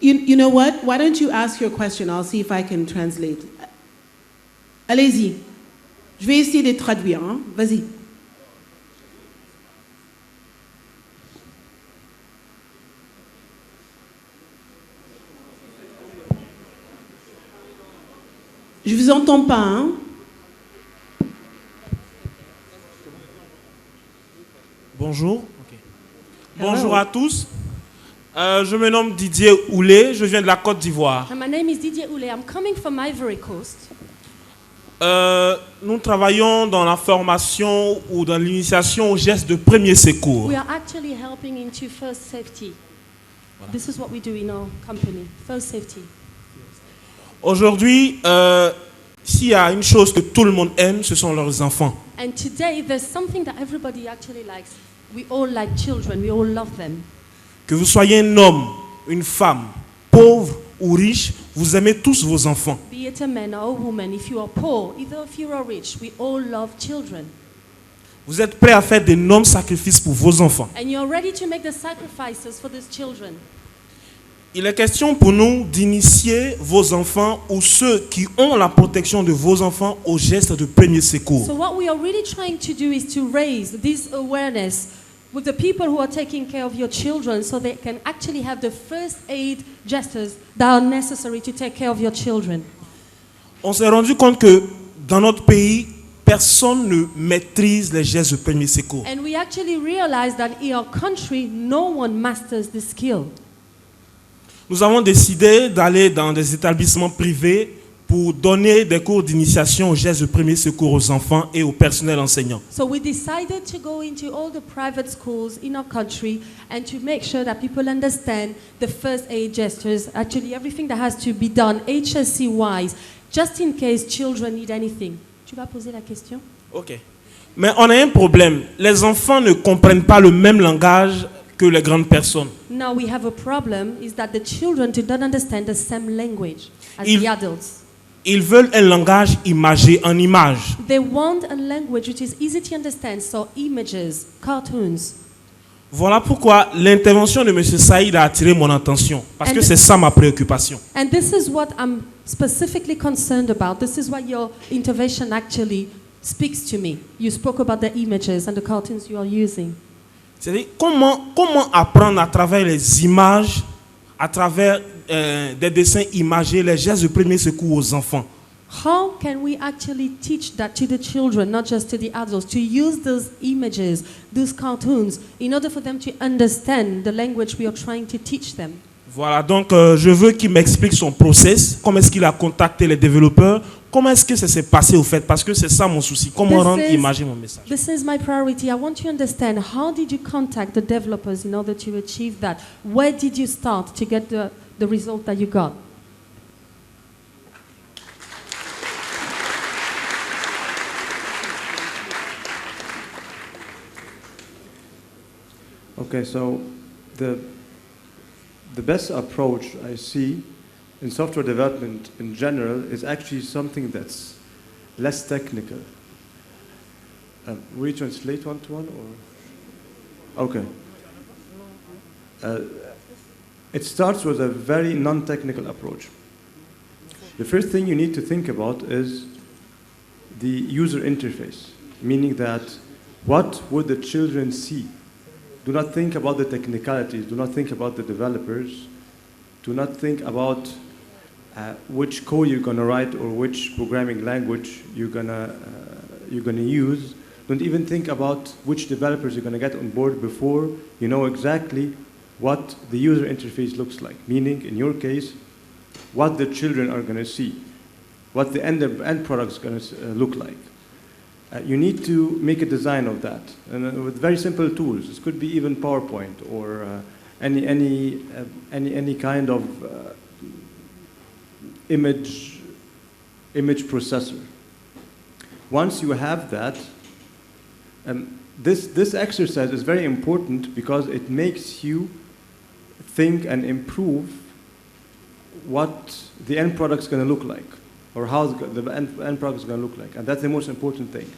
[SPEAKER 11] You know what? Why don't you ask your question? I'll see if I can translate. Allez-y. Je vais essayer de traduire. Hein? Vas-y. Je vous entends pas. Hein?
[SPEAKER 21] Bonjour. Okay. Bonjour à tous. Je me nomme Didier Oulé, je viens de la Côte d'Ivoire.
[SPEAKER 22] My name is Didier Oulé. I'm coming from Ivory Coast.
[SPEAKER 21] Nous travaillons dans la formation ou dans l'initiation aux gestes de premier secours.
[SPEAKER 22] We are actually helping into first safety. Voilà. This is what we do in our company, first safety.
[SPEAKER 21] Aujourd'hui, s'il y a une chose que tout le monde aime, ce sont leurs enfants.
[SPEAKER 22] And today, there's something that everybody actually likes. We all like children. We all love them.
[SPEAKER 21] Que vous soyez un homme, une femme, pauvre ou riche, vous aimez tous vos enfants.
[SPEAKER 22] Be it a man or a woman, if you are poor, either if you are rich, we all love children.
[SPEAKER 21] Vous êtes prêts à faire d'énormes sacrifices pour vos enfants.
[SPEAKER 22] And you're ready to make the sacrifices for these children.
[SPEAKER 21] Il est question pour nous d'initier vos enfants ou ceux qui ont la protection de vos enfants aux gestes de premier secours.
[SPEAKER 22] So what we are really trying to do is to raise this awareness with the people who are taking care of your children so they can actually have the first aid gestures that are necessary to take care of your children.
[SPEAKER 21] On s'est rendu compte que dans notre pays, personne ne maîtrise les gestes de premier secours.
[SPEAKER 22] And we actually realized that in our country, no one masters the skill.
[SPEAKER 21] Nous avons décidé d'aller dans des établissements privés pour donner des cours d'initiation aux gestes de premier secours aux enfants et au personnel enseignant.
[SPEAKER 22] So we decided to go into all the private schools in our country and to make sure that people understand the first aid gestures, actually everything that has to be done HSC-wise, just in case children need anything. Tu vas poser la question?
[SPEAKER 21] Ok. Mais on a un problème. Les enfants ne comprennent pas le même langage que les grandes personnes.
[SPEAKER 22] Now we have a problem is that the children do not understand the same language as the adults.
[SPEAKER 21] Ils veulent un langage imagé, en images.
[SPEAKER 22] They want a language which is easy to understand, so images, cartoons.
[SPEAKER 21] Voilà pourquoi l'intervention de M. Saïd a attiré mon attention, parce que c'est ça ma préoccupation.
[SPEAKER 22] And this is what I'm specifically concerned about. This is what your intervention actually speaks to me. You spoke about the images and the cartoons you are using.
[SPEAKER 21] C'est-à-dire comment apprendre à travers les images, à travers des dessins imagés, les gestes de premier secours aux enfants.
[SPEAKER 22] How can we actually teach that to the children, not just to the adults, to use those images, those cartoons, in order for them to understand the language we are trying to teach them?
[SPEAKER 21] Voilà, donc je veux qu'il m'explique son process, comment est-ce qu'il a contacté les développeurs, comment est-ce que ça s'est passé au fait, parce que c'est ça mon souci, comment rendre imagé mon message.
[SPEAKER 22] This is my priority. I want to understand, how did you contact the developers in order to achieve that? Where did you start to get the result that you got?
[SPEAKER 12] Okay, so the best approach I see in software development in general is actually something that's less technical. Will you translate one to one, or? Okay. It starts with a very non-technical approach. The first thing you need to think about is the user interface, meaning that what would the children see? Do not think about the technicalities, do not think about the developers, do not think about which code you're going to write or which programming language you're going to use. Don't even think about which developers you're going to get on board before you know exactly what the user interface looks like. Meaning, in your case, what the children are going to see, what the end product is going to look like. You need to make a design of that, and with very simple tools. This could be even PowerPoint or any kind of image processor. Once you have that, this exercise is very important because it makes you think and improve what the end product is going to look like, or how the end product is going to look like. And that's the most important thing.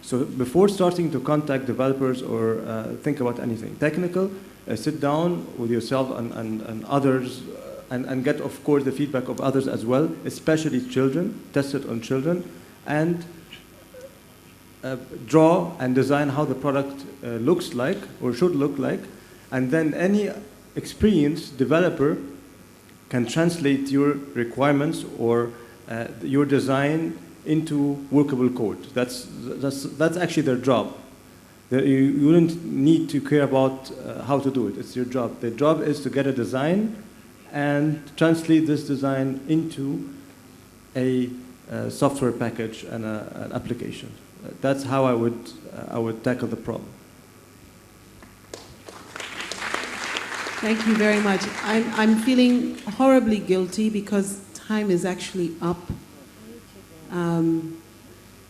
[SPEAKER 12] So before starting to contact developers or think about anything technical, sit down with yourself and others and get, of course, the feedback of others as well, especially children, test it on children, and draw and design how the product looks like or should look like. And then any experienced developer can translate your requirements or your design into workable code. That's actually their job. You wouldn't need to care about how to do it. It's your job. Their job is to get a design and translate this design into a software package and an application. That's how I would tackle the problem.
[SPEAKER 11] Thank you very much. I'm feeling horribly guilty because time is actually up.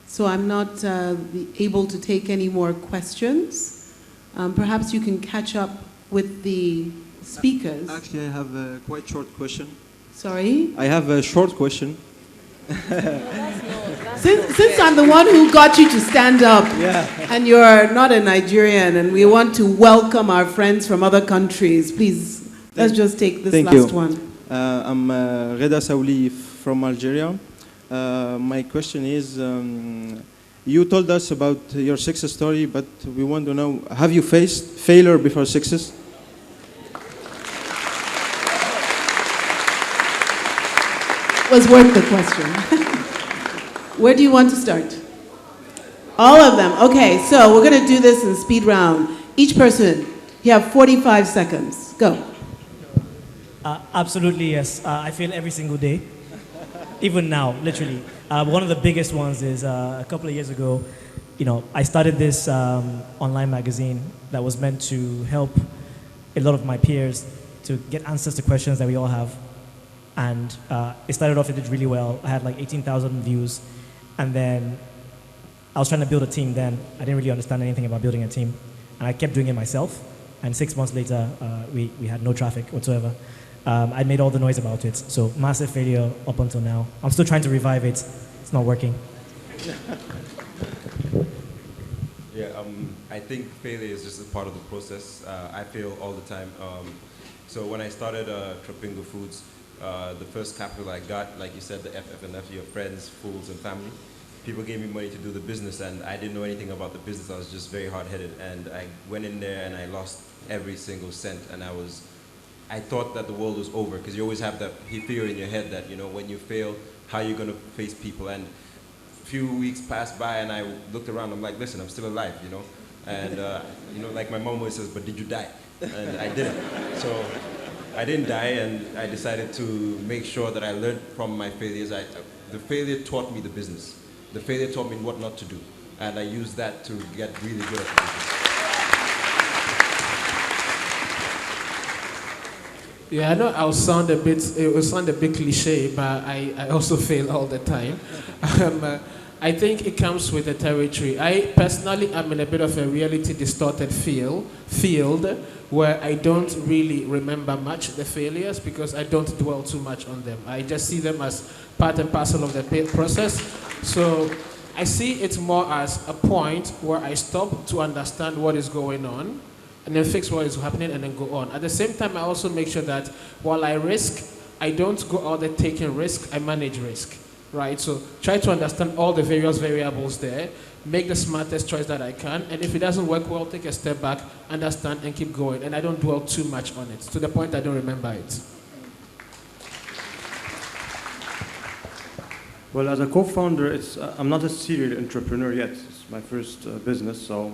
[SPEAKER 11] So I'm not able to take any more questions. Perhaps you can catch up with the speakers.
[SPEAKER 1] Actually, I have a quite short question.
[SPEAKER 11] Sorry?
[SPEAKER 1] I have a short question.
[SPEAKER 11] Since I'm the one who got you to stand up, and you're not a Nigerian, and we want to welcome our friends from other countries, please, let's just take this last one.
[SPEAKER 1] I'm Reda Saouli from Algeria. My question is, you told us about your success story, but we want to know, have you faced failure before success?
[SPEAKER 11] Was worth the question. Where do you want to start? All of them. Okay, so we're going to do this in speed round. Each person, you have 45 seconds. Go.
[SPEAKER 13] Absolutely, yes. I fail every single day. Even now, literally. One of the biggest ones is a couple of years ago, I started this online magazine that was meant to help a lot of my peers to get answers to questions that we all have. And it started off, it did really well. I had like 18,000 views. And then I was trying to build a team then. I didn't really understand anything about building a team. And I kept doing it myself. And 6 months later, we had no traffic whatsoever. I made all the noise about it. So massive failure up until now. I'm still trying to revive it. It's not working.
[SPEAKER 15] Yeah, I think failure is just a part of the process. I fail all the time. So when I started Tropingo Foods, the first capital I got, like you said, the FF&F, your friends, fools, and family. People gave me money to do the business, and I didn't know anything about the business. I was just very hard-headed, and I went in there and I lost every single cent. And I thought that the world was over, because you always have that fear in your head that, when you fail, how you're going to face people. And a few weeks passed by, and I looked around. I'm like, listen, I'm still alive, And like my mom always says, but did you die? And I didn't. So I didn't die, and I decided to make sure that I learned from my failures. The failure taught me the business. The failure taught me what not to do, and I used that to get really good at business.
[SPEAKER 14] Yeah, I know it will sound a bit cliche, but I also fail all the time. I think it comes with the territory. I personally am in a bit of a reality distorted field where I don't really remember much the failures because I don't dwell too much on them. I just see them as part and parcel of the process. So I see it more as a point where I stop to understand what is going on and then fix what is happening and then go on. At the same time, I also make sure that while I risk, I don't go out there taking risk, I manage risk, right? So try to understand all the various variables there, make the smartest choice that I can, and if it doesn't work well, take a step back, understand, and keep going. And I don't dwell too much on it, to the point I don't remember it.
[SPEAKER 12] Well, as a co-founder, I'm not a serial entrepreneur yet. It's my first business, so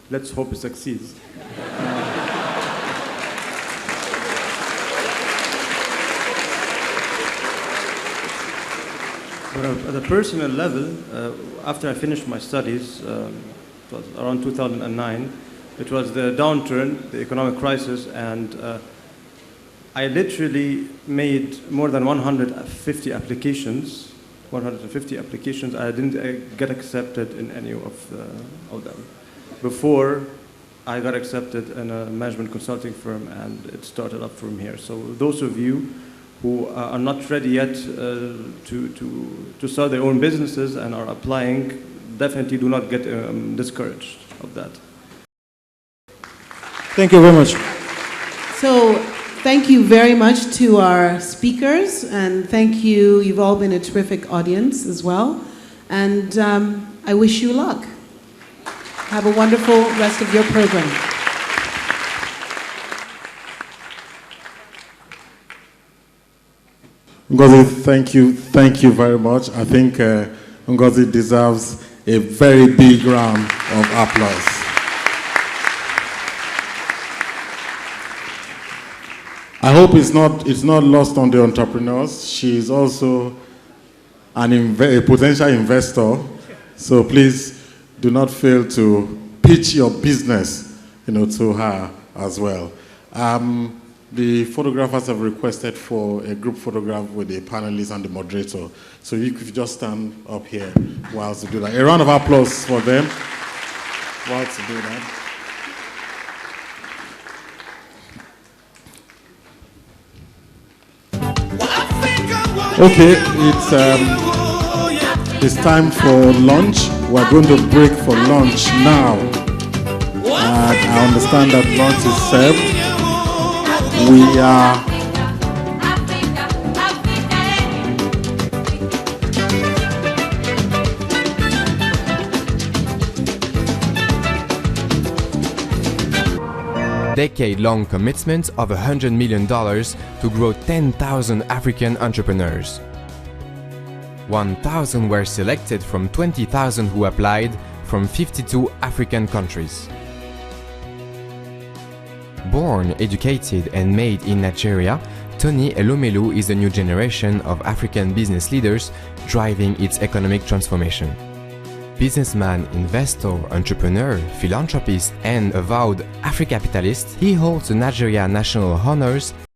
[SPEAKER 12] let's hope it succeeds. But at a personal level, after I finished my studies, it was around 2009, it was the downturn, the economic crisis, and I literally made more than 150 applications. I didn't get accepted in any of them. Before I got accepted in a management consulting firm, and it started up from here. So those of you who are not ready yet to start their own businesses and are applying, definitely do not get discouraged of that.
[SPEAKER 1] Thank you very much.
[SPEAKER 11] So thank you very much to our speakers, and thank you. You've all been a terrific audience as well. And I wish you luck. Have a wonderful rest of your program.
[SPEAKER 9] Ngozi, thank you very much. I think Ngozi deserves a very big round of applause. I hope it's not lost on the entrepreneurs. She is also a potential investor, so please do not fail to pitch your business, to her as well. The photographers have requested for a group photograph with the panelists and the moderator. So you could just stand up here whilst you do that. A round of applause for them whilst you do that. Okay, it's time for lunch. We're going to break for lunch now. I understand that lunch is served. We are
[SPEAKER 2] decade-long commitment of $100 million to grow 10,000 African entrepreneurs. 1,000 were selected from 20,000 who applied from 52 African countries. Born, educated and made in Nigeria, Tony Elumelu is a new generation of African business leaders driving its economic transformation. Businessman, investor, entrepreneur, philanthropist and avowed Afri-capitalist, he holds the Nigeria National Honors